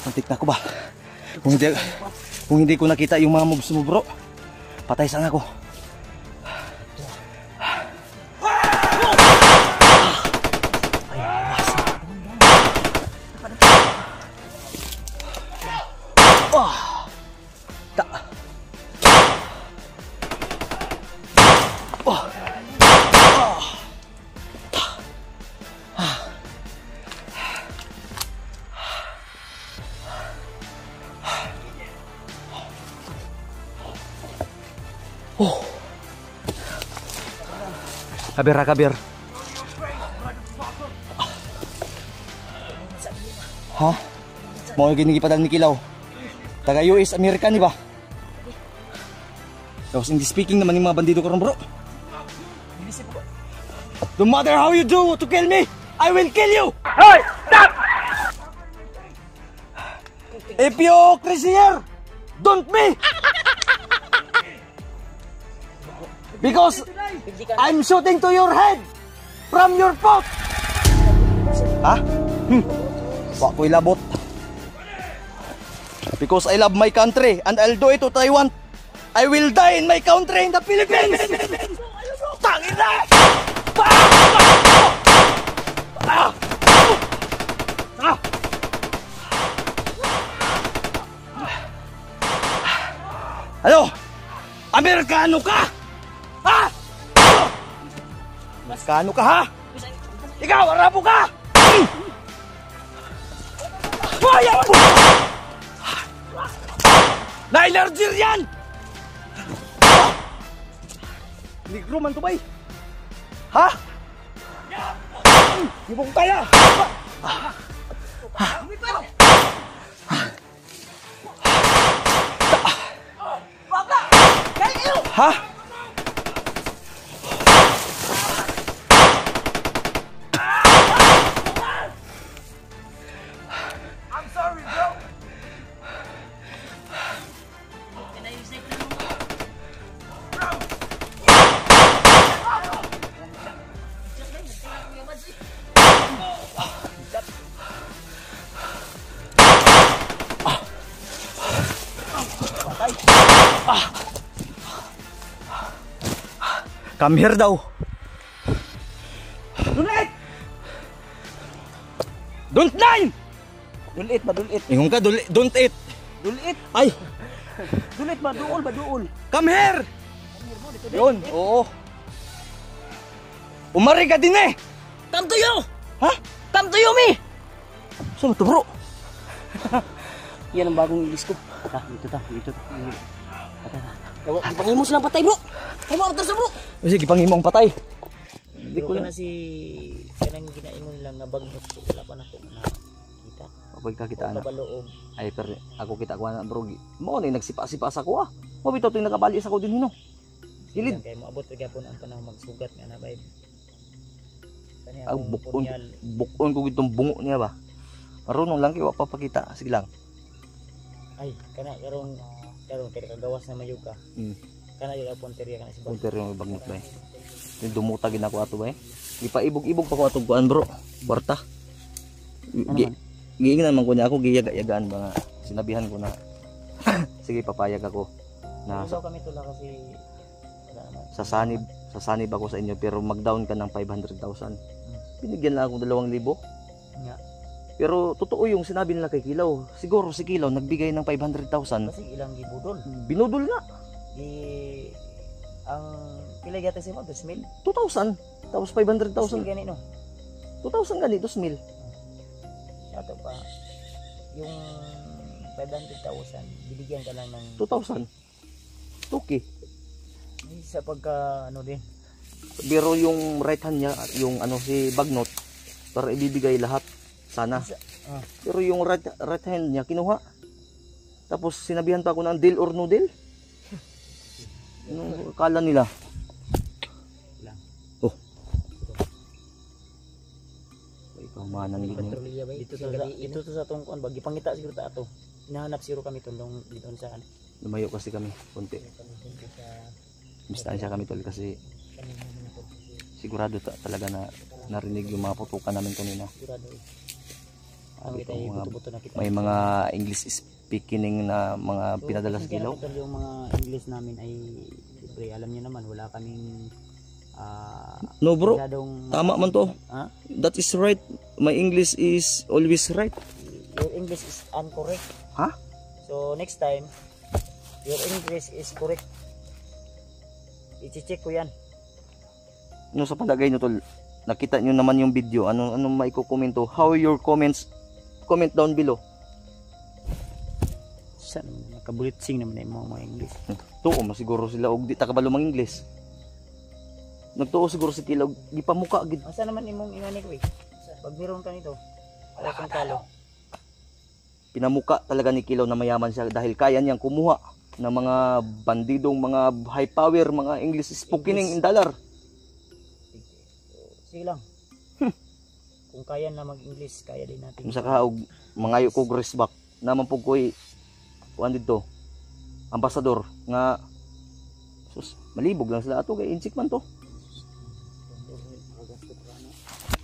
[SPEAKER 2] Antik na ako ba? Kung hindi ko nakita yung mga mobs mo bro, patay sana ako. Kabir. Ha? Mau gini-gipadang ni Kilaw. Taga US American ni ba? Tapos hindi speaking naman yung mga bandido karon bro. No matter how you do to kill me, I will kill you!
[SPEAKER 5] Hey! Stop!
[SPEAKER 2] If you crazy here, don't me! Because I'm shooting to your head from your foot. Ha? Wa ko ilabot. Because I love my country and I'll do it what I want. I will die in my country in the Philippines. Tangin na! Ano? Amerikano ka? Ha? Amerikano ka ha? Ikaw, Arabo ka? Waya mo! Na-allergy yan! Negro man to ba eh? Ha? Ibong kaya! Ha?
[SPEAKER 5] I'm sorry, bro.
[SPEAKER 2] Come here daw.
[SPEAKER 3] Dulit!
[SPEAKER 2] Don't nine!
[SPEAKER 3] Dulit ba, dulit?
[SPEAKER 2] Ingon ka, don't eat.
[SPEAKER 3] Dulit!
[SPEAKER 2] Ay,
[SPEAKER 3] Dulit ba, duol ba, duol?
[SPEAKER 2] come here! Yun, oo. Umari ka din eh!
[SPEAKER 3] Come to you!
[SPEAKER 2] Ha?
[SPEAKER 3] Come to you, me!
[SPEAKER 2] Saan to bro?
[SPEAKER 3] Yan ang bagong ilis ko. Ito ta. Ipangin mo silang patay, bro! Ay mo, atas bro!
[SPEAKER 2] Sige, pangimong patay.
[SPEAKER 3] Hindi ko na si... Kanang ginaingon lang na bagnot ko. Wala pa na ko na kita.
[SPEAKER 2] Kapag kakita na.
[SPEAKER 3] Kabaloob.
[SPEAKER 2] Ay, pero ako kita ko na bro. Mo na nagsipa-sipa sa ko ah. Mo bitaw ting nakabali sa ko din hino. Gilid.
[SPEAKER 3] Kaya maabot ka gyapon ang panahon magsugat nga na bay.
[SPEAKER 2] Ang bukon ko gitong bungo niya ba. Marunong lang kay wa papakita. Sige lang.
[SPEAKER 3] Ay, karon kaya kagawas na mayuga. Kana yung punteriya kana si Bang.
[SPEAKER 2] Punter yung bagnot ba. Yung dumuta gid ako ato ba. Ipaibog-ibog pa ko atong kuan bro. Kwarta. Giingnan man ko niya ako giyaga-yagaan ba nga. Sinabihan ko na sige papayag ako na
[SPEAKER 3] So kami tula kasi wala naman.
[SPEAKER 2] sasanib ako sa inyo pero mag-down ka ng 500,000. Binigyan lang ako 2,000.
[SPEAKER 3] Nga.
[SPEAKER 2] Pero totoo yung sinabi nila kay Kilaw. Siguro si Kilaw nagbigay ng 500,000.
[SPEAKER 3] Kasi ilang gibudol.
[SPEAKER 2] Binudol nga.
[SPEAKER 3] Ang pila gata si mo 2,000.
[SPEAKER 2] 2,000. Tapos 500,000.
[SPEAKER 3] Gani no.
[SPEAKER 2] 2,000 gani, 2,000.
[SPEAKER 3] Ato pa yung 500,000 binigyan ka lang ng
[SPEAKER 2] 2,000. Okay.
[SPEAKER 3] sa pagka ano din.
[SPEAKER 2] Pero yung right hand niya, yung ano si Bagnot, para ibibigay lahat sana. Pero yung right hand niya kinuha. Tapos sinabihan pa ako ng deal or no deal. Ano akala nila? Oh. Ay, pamanan din.
[SPEAKER 3] Patrolya ba? Dito sa tong kuan bagi pangita siguro ta ato. Hinahanap siguro kami tong dito sa ano.
[SPEAKER 2] Lumayo kasi kami konti. Distansya kami tol kasi sigurado talaga na narinig yung mga putukan namin kanina.
[SPEAKER 3] Sigurado.
[SPEAKER 2] Ang
[SPEAKER 3] Kita buto-buto na kita.
[SPEAKER 2] May mga English speaking na mga pinadala sa kilaw.
[SPEAKER 3] Yung mga English namin ay libre. Alam niyo naman wala kaming
[SPEAKER 2] No bro,
[SPEAKER 3] masyadong
[SPEAKER 2] tama man to.
[SPEAKER 3] Ha?
[SPEAKER 2] That is right. My English is always right.
[SPEAKER 3] Your English is incorrect.
[SPEAKER 2] Ha?
[SPEAKER 3] So next time your English is correct. I-check ko yan.
[SPEAKER 2] No, sa palagay nyo tol, nakita nyo naman yung video. Anong maiko-komento? How your comments? Comment down below.
[SPEAKER 3] Saan naman? Nakabulitsing naman na yung mga English.
[SPEAKER 2] Tuo, masiguro sila og di takabalo mang English. Nagtuo siguro si Kilaw, di pa muka gid.
[SPEAKER 3] Asa naman imong ingani ko eh? Pag meron ka nito, wala kang talo.
[SPEAKER 2] Pinamuka talaga ni Kilaw na mayaman siya dahil kaya niyang kumuha ng mga bandidong, mga high power, mga English speaking in dollar.
[SPEAKER 3] Sige lang. Kung kaya na mag-English, kaya din natin.
[SPEAKER 2] Kung sa kaog, mangayo ko resback naman po ko'y kuan dito, ambasador nga sus, malibog lang sila ato kay insik man to.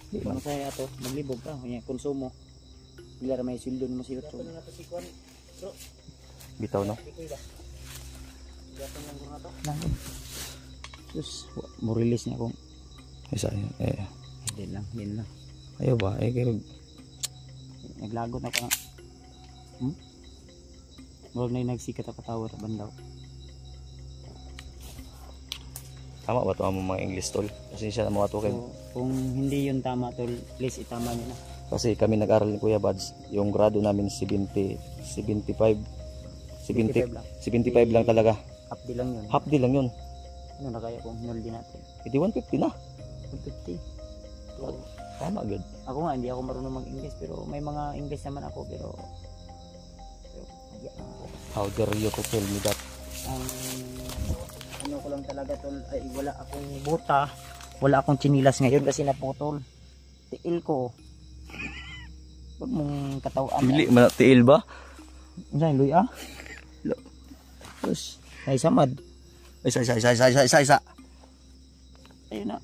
[SPEAKER 3] Di ba saya ato, maglibog ka, kanya konsumo. Bila may sildo mo silot.
[SPEAKER 2] Bitaw no.
[SPEAKER 3] Sus, mo release niya kung
[SPEAKER 2] Isa
[SPEAKER 3] hindi lang.
[SPEAKER 2] ayo ba kayo
[SPEAKER 3] Naglagot na ko na. Huwag na yung nagsikat ako tower bandaw.
[SPEAKER 2] tama ba to ang mga English tol? Kasi siya na mga to kay
[SPEAKER 3] So, kung hindi yun tama tol, please itama nyo na.
[SPEAKER 2] kasi kami nag-aral ni Kuya Bads, yung grado namin 75 lang talaga.
[SPEAKER 3] Half day lang yun.
[SPEAKER 2] Half day lang yun.
[SPEAKER 3] Ano na kaya kung hinul din natin?
[SPEAKER 2] Hindi 150 na.
[SPEAKER 3] 150. So,
[SPEAKER 2] Tama agad.
[SPEAKER 3] ako nga hindi ako marunong mag-English pero may mga English naman ako pero
[SPEAKER 2] How dare you to tell me that?
[SPEAKER 3] ang ano ko lang talaga tol ay wala akong buta, wala akong chinilas ngayon kasi naputol. Tiil ko. Wag mong katawan.
[SPEAKER 2] Dili man tiil ba?
[SPEAKER 3] Diyan luy ah. Terus ay samad.
[SPEAKER 2] Isa.
[SPEAKER 3] Ayun na.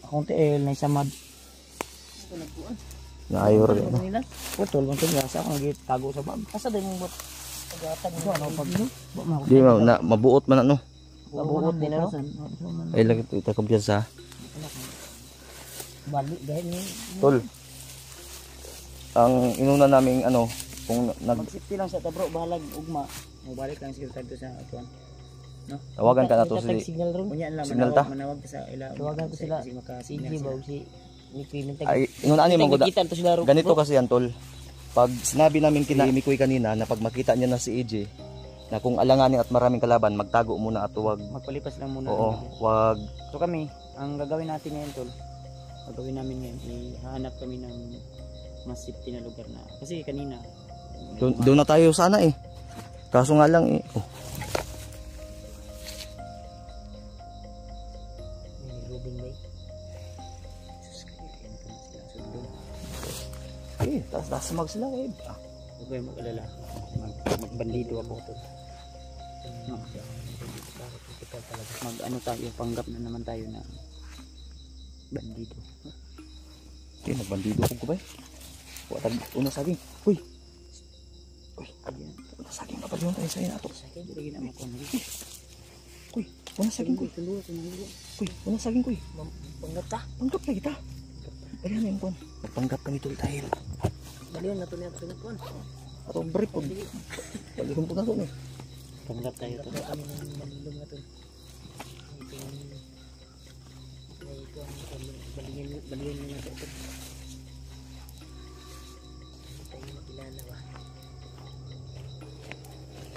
[SPEAKER 3] Akong tiil na samad.
[SPEAKER 2] Naayo rin.
[SPEAKER 3] Putol man tong gasa akong gitago sa bag. Asa din mo bot? Pagatan mo ano pag
[SPEAKER 2] Di na mabuot man ano.
[SPEAKER 3] mabuot din ano.
[SPEAKER 2] Ay lang ito kumpiyansa.
[SPEAKER 3] Bali dahil ni
[SPEAKER 2] Tol. Ang inuna naming ano, kung
[SPEAKER 3] mag-safety lang sa tabro bahalag ugma. Mobalik lang siguro tayo sa atuan. No?
[SPEAKER 2] tawagan ka na to si
[SPEAKER 3] signal room. Unya lang
[SPEAKER 2] Signal ta?
[SPEAKER 3] manawag ka sa ila. Tawagan ko sila. Kasi maka-signal sila. Si Nikin
[SPEAKER 2] ay inuna ani mo
[SPEAKER 3] kita to sila ro.
[SPEAKER 2] ganito kasi yan tol. Pag sinabi namin kina Imikoy kanina na pag makita niya na si AJ na kung alanganin at maraming kalaban, magtago muna at huwag.
[SPEAKER 3] Magpalipas lang muna.
[SPEAKER 2] Oo, wag.
[SPEAKER 3] So kami, ang gagawin natin ngayon tol, gagawin namin ngayon, ihanap kami ng mas safety na lugar na. Kasi kanina,
[SPEAKER 2] Doon na tayo sana eh. Kaso nga lang eh. Oh. Eh, taas mag sila eh.
[SPEAKER 3] huwag kayong mag-alala. Magbandido ako tol. Mag ano tayo, panggap na naman tayo na bandido.
[SPEAKER 2] Okay, nagbandido ko ba? Wala una saging. Uy. Una saging pa pala yung tayo sa'yo na ito.
[SPEAKER 3] Sakit, lagi naman ko.
[SPEAKER 2] Uy, una saging ko. Uy, una saging ko.
[SPEAKER 3] Panggap ta?
[SPEAKER 2] Panggap na kita. Dali na yung kuwan. Magpanggap kami tol dahil.
[SPEAKER 3] Dali na to niya, pinagkuhan.
[SPEAKER 2] Atong break po. Palikong po na to eh.
[SPEAKER 3] Tanggap tayo to.
[SPEAKER 4] Kami ng manlum nga tol. Balingin mo na ito. Tayo makilala ba?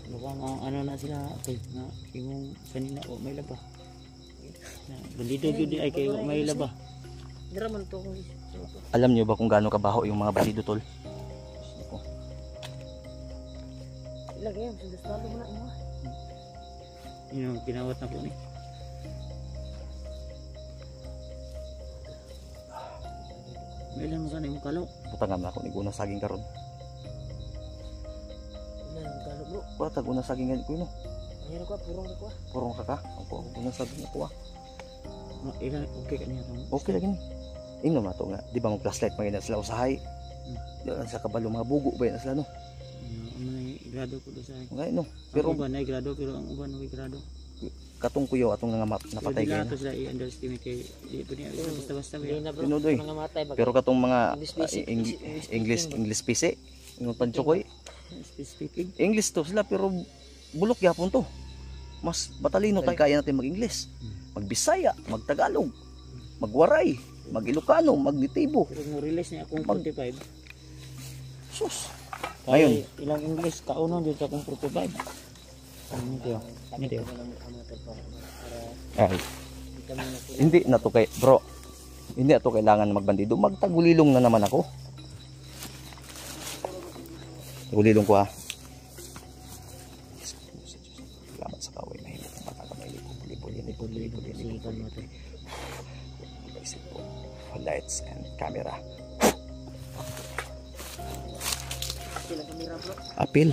[SPEAKER 3] Mukhang ano na sila tol na yung kanina o may laba. Na bandido jud ay kay may laba.
[SPEAKER 4] Diraman to kung
[SPEAKER 2] Alam niyo ba kung gaano kabaho yung mga bandido tol?
[SPEAKER 4] ilag yan. Sundastalo mo na mo.
[SPEAKER 3] Yung kinawat na po ni. May lang sana yung kalaw.
[SPEAKER 2] Putangam na ako ni Guna saging karon.
[SPEAKER 4] Wala nang galo bro.
[SPEAKER 2] Patag una saging ganito no.
[SPEAKER 4] Mayroon ka, purong ka.
[SPEAKER 2] Purong ka. Ako una saging ako ah.
[SPEAKER 3] Ilan okay ka niya tong.
[SPEAKER 2] Okay lagi ni. Ingno na to nga, di ba mo flashlight magina sila usahay. Diyan sa kabalo mga bugo ba yan sila no.
[SPEAKER 3] Ano na grado ko do sa.
[SPEAKER 2] Ngay no.
[SPEAKER 3] Pero
[SPEAKER 2] Pero
[SPEAKER 3] ba na grado pero ang uban way grado.
[SPEAKER 2] katong kuyo atong nga napatay
[SPEAKER 3] Pero
[SPEAKER 2] kay.
[SPEAKER 3] di sila i-underestimate kay di pa niya basta-basta
[SPEAKER 4] Hindi
[SPEAKER 3] ba.
[SPEAKER 4] na bro.
[SPEAKER 2] Tinudoy.
[SPEAKER 4] Mga matay ba?
[SPEAKER 2] Pero katong mga
[SPEAKER 4] English basic,
[SPEAKER 2] English PC, yung panchokoy,
[SPEAKER 3] Speaking.
[SPEAKER 2] English to sila pero bulok gyapon to. Mas matalino tayo kaya natin mag-English. Magbisaya, magtagalog, magwaray, mag-Ilocano, magnitibo.
[SPEAKER 3] Pero mo release niya akong 45.
[SPEAKER 2] Sus.
[SPEAKER 3] Kaya
[SPEAKER 2] Ngayon,
[SPEAKER 3] ilang English kauno dito akong 45. Ano dito? Ano dito?
[SPEAKER 2] ay, hindi na to kay bro. Hindi na to kailangan magbandido. Magtagulilong na naman ako. Tagulilong ko ha. Salamat sa kaway. Mahimok ang mata ka. Lipo. Isip ko. Lights and camera. Apil.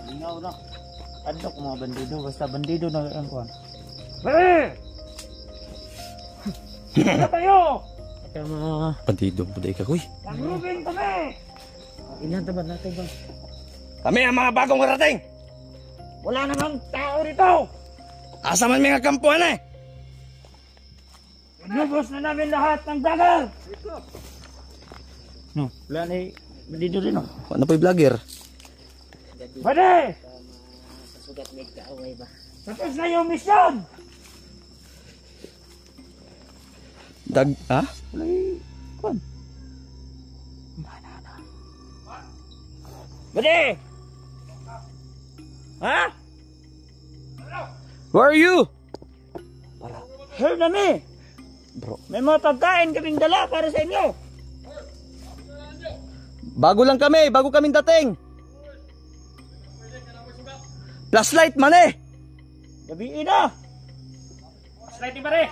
[SPEAKER 3] Lingaw na. Adlok mga bandido. Basta bandido na ang kuhan.
[SPEAKER 5] Ano tayo?
[SPEAKER 3] Kaya mga...
[SPEAKER 2] Bandido po ka kuy.
[SPEAKER 5] Nagrubin kami!
[SPEAKER 3] Ilan taban natin ba?
[SPEAKER 2] Kami ang mga bagong karating.
[SPEAKER 5] Wala namang tao rito!
[SPEAKER 2] Asa man mga kampuan eh.
[SPEAKER 5] Inubos na namin lahat ng dagal!
[SPEAKER 3] No, wala na bandido rin no.
[SPEAKER 2] Ano po yung vlogger?
[SPEAKER 5] Pwede!
[SPEAKER 4] Sugat may kaaway ba?
[SPEAKER 5] Tapos na yung misyon!
[SPEAKER 2] Ha?
[SPEAKER 3] Wala yung kuhan.
[SPEAKER 5] Pwede! Ha?
[SPEAKER 2] Where are you?
[SPEAKER 5] Here na mi!
[SPEAKER 2] Bro,
[SPEAKER 5] May mga pagkain kaming dala para sa inyo!
[SPEAKER 2] bago lang kami, bago kaming dating. Flashlight man eh.
[SPEAKER 5] Gabiin na! Slide ni pare!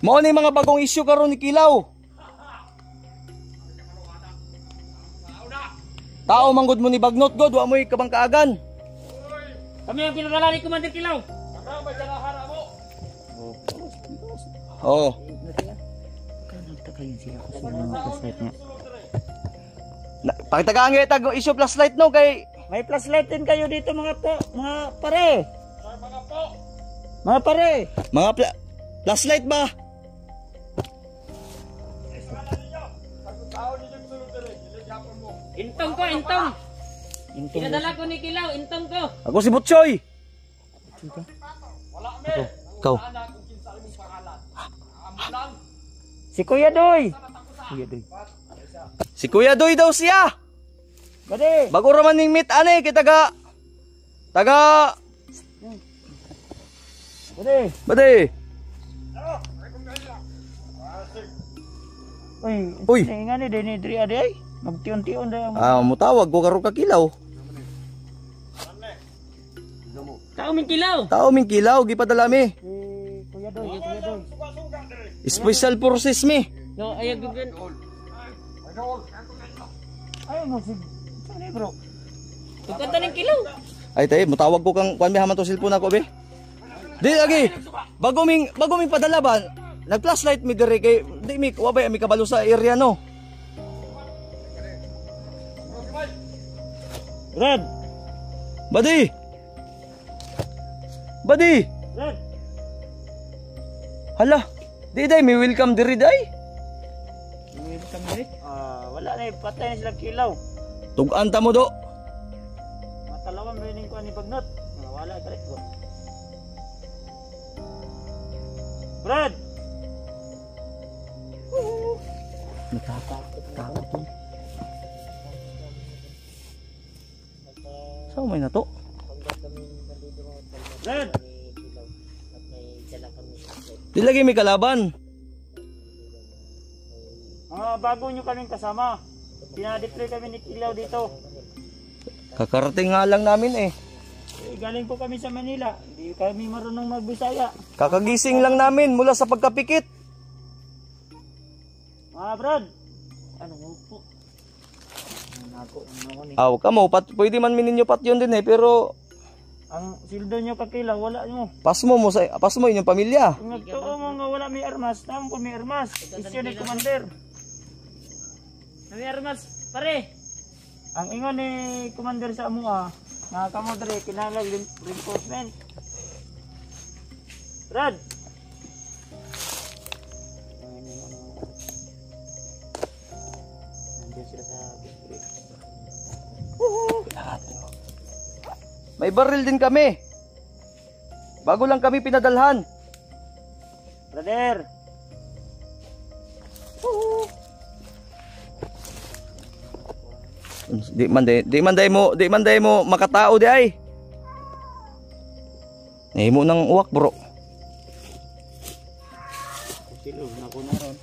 [SPEAKER 2] Mao ni mga bagong issue karon ni Kilaw. Tao manggod mo ni Bagnot God, wa mo'y kabang kaagan.
[SPEAKER 5] Kami ang pinadala ni Commander Kilaw!
[SPEAKER 2] Oo.
[SPEAKER 3] Kaya nagtakayin siya kasi mga flashlight niya.
[SPEAKER 2] Pagtagaan nga tag issue flashlight no kay
[SPEAKER 5] May flashlight din kayo dito mga pare! Mga pare!
[SPEAKER 2] mga flashlight ba?
[SPEAKER 4] Intong ko, intong! Pinadala ko ni Kilaw, intong ko!
[SPEAKER 2] Ako si Butchoy. Ikaw.
[SPEAKER 5] Si Kuya Doy!
[SPEAKER 3] Kuya doy.
[SPEAKER 2] Si Kuya Doy daw siya.
[SPEAKER 5] Bade!
[SPEAKER 2] Bago raman ning meet ane kay taga
[SPEAKER 5] Bade!
[SPEAKER 2] Bade.
[SPEAKER 5] Uy!
[SPEAKER 2] Uy.
[SPEAKER 5] Nga ni Denidri aday! Magtiyon-tiyon na yung...
[SPEAKER 2] Mutawag ko karo ka Kilaw.
[SPEAKER 4] Tao min Kilaw!
[SPEAKER 2] Tao ming Kilaw gipadala mi.
[SPEAKER 5] Kuya Doy, Kuya Doy.
[SPEAKER 2] Special process mi.
[SPEAKER 4] No, ayag gugan.
[SPEAKER 5] Ayaw mo si... Saan bro?
[SPEAKER 4] Pagkanta ng Kilaw!
[SPEAKER 2] Ay tay, mutawag ko kang kuan mi haman to cellphone ako be. Di lagi. Bago ming padala ba? Nag-flashlight mi dire kay di mi wabay mi kabalo sa area no.
[SPEAKER 5] Red!
[SPEAKER 2] Badi. Badi.
[SPEAKER 5] Red!
[SPEAKER 2] Hala. Di day mi welcome diri day.
[SPEAKER 5] Wala na patay na silang Kilaw.
[SPEAKER 2] Tugan ta mo do.
[SPEAKER 3] Matalawang rining ko ni Bagnot. Wala ka ko. Brad!
[SPEAKER 2] Takot to. Saan may na to?
[SPEAKER 3] Brad!
[SPEAKER 2] Di lagi may kalaban.
[SPEAKER 3] Mga bago nyo kaming kasama. Pinadeploy kami ni Kilaw dito.
[SPEAKER 2] Kakarating nga lang namin eh.
[SPEAKER 3] Galing po kami sa Manila. Hindi kami marunong magbisaya.
[SPEAKER 2] Kakagising lang namin mula sa pagkapikit.
[SPEAKER 3] Brad! Ano mo po? Nako ni.
[SPEAKER 2] Aw, kamo, pwede man mininyo pat yun din eh, pero
[SPEAKER 3] Ang sildo nyo kakila, wala mo.
[SPEAKER 2] pasmo inyong pamilya.
[SPEAKER 3] Kung nagtuo mo nga wala may armas, tama ko may armas. Isyo ni Commander. May armas, pare. Ang ingon ni Commander sa amua, nga kamo dre kinahanglan reinforcement. Brad. Nandiyan sila sa break.
[SPEAKER 2] May baril din kami. Bago lang kami pinadalhan.
[SPEAKER 3] Brother.
[SPEAKER 2] Di man day mo makatao di ay. Nahimo ng uwak, bro.
[SPEAKER 3] Silog na ko na ron.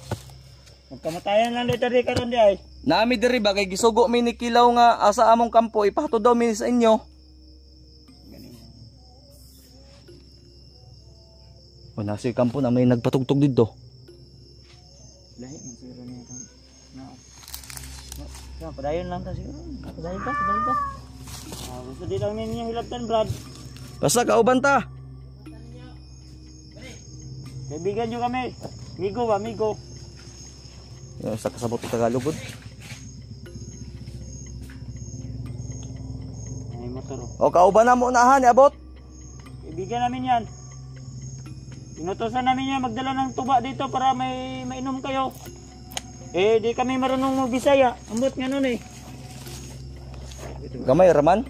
[SPEAKER 3] Magkamatayan lang dito rin karon di ay.
[SPEAKER 2] Nami diri ba kay gisugo mi ni Kilaw nga asa among kampo ipahato daw mi sa inyo. O nasa kampo na may nagpatugtog dito.
[SPEAKER 3] Lahi man siguro niya kang padayon lang ta siguro. Padayon ta. Gusto din lang ninyong hilabtan, Brad.
[SPEAKER 2] Basta kauban ta.
[SPEAKER 3] Kaibigan nyo kami. Migo.
[SPEAKER 2] Sa kasabot ng Tagalog gud.
[SPEAKER 3] Ay, motor.
[SPEAKER 2] O kauban na mo unahan abot.
[SPEAKER 3] Kaibigan namin yan. Inutosan namin yan magdala ng tuba dito para may mainom kayo. Eh, di kami marunong magbisaya. Ambot nga nun eh.
[SPEAKER 2] Gamay raman.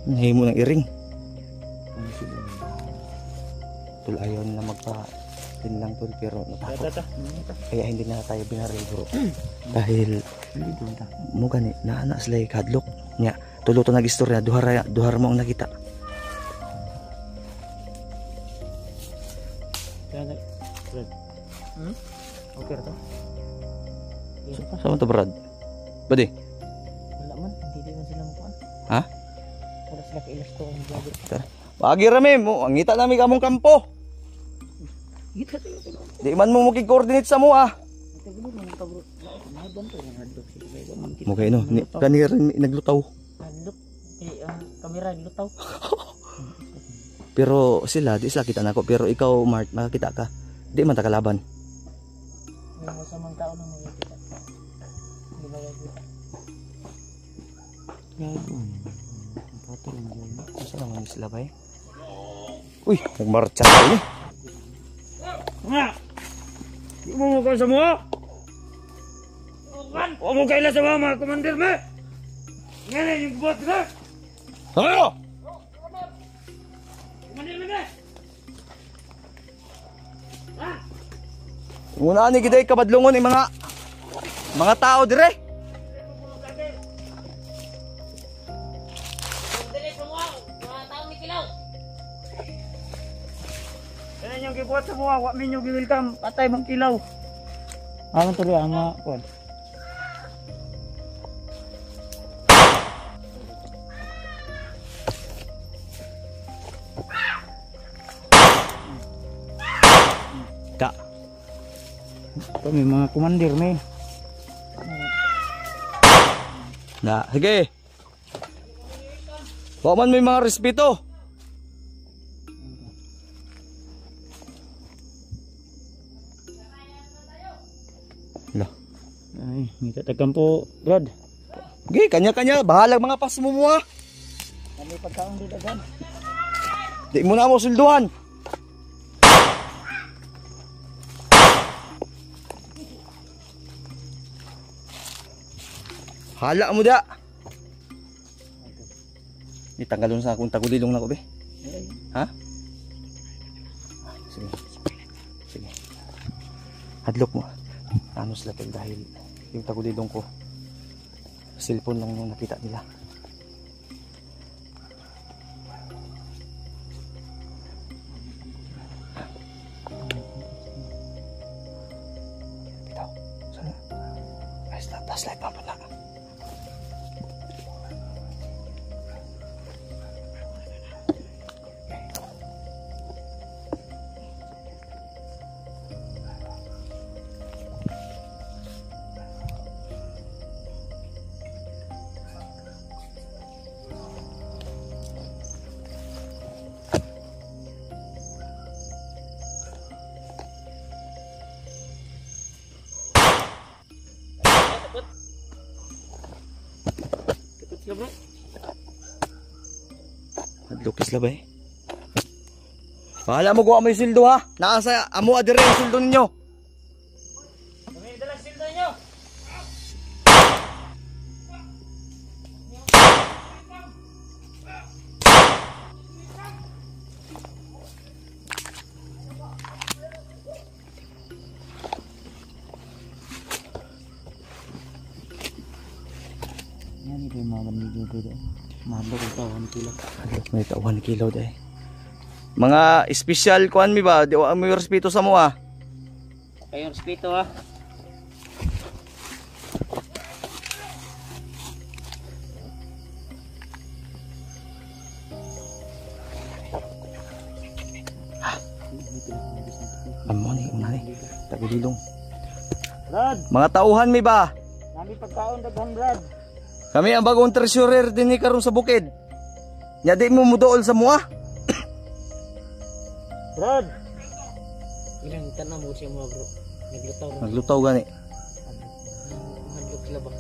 [SPEAKER 2] Nahimo ng iring. Tul ayaw nila magpa-tin lang tol pero natakot. Kaya hindi na tayo binaril bro. Dahil mo gani naana sila kadlok nya tulo to nagistorya duhar mo ang nakita.
[SPEAKER 3] Okay to.
[SPEAKER 2] Sama to Brad. Bade.
[SPEAKER 3] Wala man, hindi man sila makuha.
[SPEAKER 2] Ha?
[SPEAKER 3] Wala sila kailasto ang vlogger.
[SPEAKER 2] Tara. Wagi rami mo ang ngita nami kamong kampo.
[SPEAKER 3] Gita sila to.
[SPEAKER 2] Di man mo mukig-coordinate sa mo ah.
[SPEAKER 3] Tagulo man ka bro. Mahadon to ng hadlok sila.
[SPEAKER 2] Mo kay no, kani rin naglutaw.
[SPEAKER 3] Hadlok. Ang kamera naglutaw.
[SPEAKER 2] Pero sila di sila kita nako pero ikaw Mart makakita ka. Di man ta kalaban.
[SPEAKER 3] May masamang tao nang makikita. Hindi ba gagawin? Gagawin. Patulong yun.
[SPEAKER 2] Asa naman sila ba eh? Uy, nagmarcha tayo.
[SPEAKER 3] Nga! Di mo mo ka sa mga! Huwag mo kaila sa mga commander mo! Ngayon yung bot na!
[SPEAKER 2] Ano?
[SPEAKER 3] Commander mo na!
[SPEAKER 2] Una ni giday kabadlongon yung mga tao dire.
[SPEAKER 3] Yan yung gibuhat sa mga, wak minyo gi-welcome, patay mong kilaw. Ano to rin, ang kuwan.
[SPEAKER 2] Ka.
[SPEAKER 3] Ito may mga commander may.
[SPEAKER 2] Na, sige. Wa man may mga respeto. Lah.
[SPEAKER 3] Ay, ngita tagampo, Brad.
[SPEAKER 2] Sige, kanya-kanya, bahalag mga pasmumuha.
[SPEAKER 3] Ano pagkaon dito gan?
[SPEAKER 2] Di mo na mo sulduhan. Hala mo da. Itanggalon sa akong tagulilong na ko be. Ha? Sige. Sige. Hadlok mo. Ano sila tol dahil yung tagulilong ko. Cellphone lang yung nakita nila. Bitaw. Sana. Ayos na. Flashlight pa pala. Hadlokis la ba eh? Pahala mo ko amoy sildo ha. Nakasa amo adire ang sildo ninyo.
[SPEAKER 3] Kami dala sildo nyo. Yan ito yung mga bandido dito. Mahalo ko pa 1 kilo.
[SPEAKER 2] May 1 kilo dai. Mga special kuan mi ba? Di wa mo respeto sa mo ah.
[SPEAKER 3] Kayo respeto ha.
[SPEAKER 2] Amo ni unay. Tagulilong.
[SPEAKER 3] Brad,
[SPEAKER 2] Mga tauhan mi ba?
[SPEAKER 3] nami pagkaon daghan Brad.
[SPEAKER 2] Kami ang bagong treasurer din ni karon sa bukid. Nya di mo muduol sa mua.
[SPEAKER 3] Brad. Ilang tanam mo siya mga bro. Naglutaw.
[SPEAKER 2] Naglutaw gani.
[SPEAKER 3] Hadlok sila ba?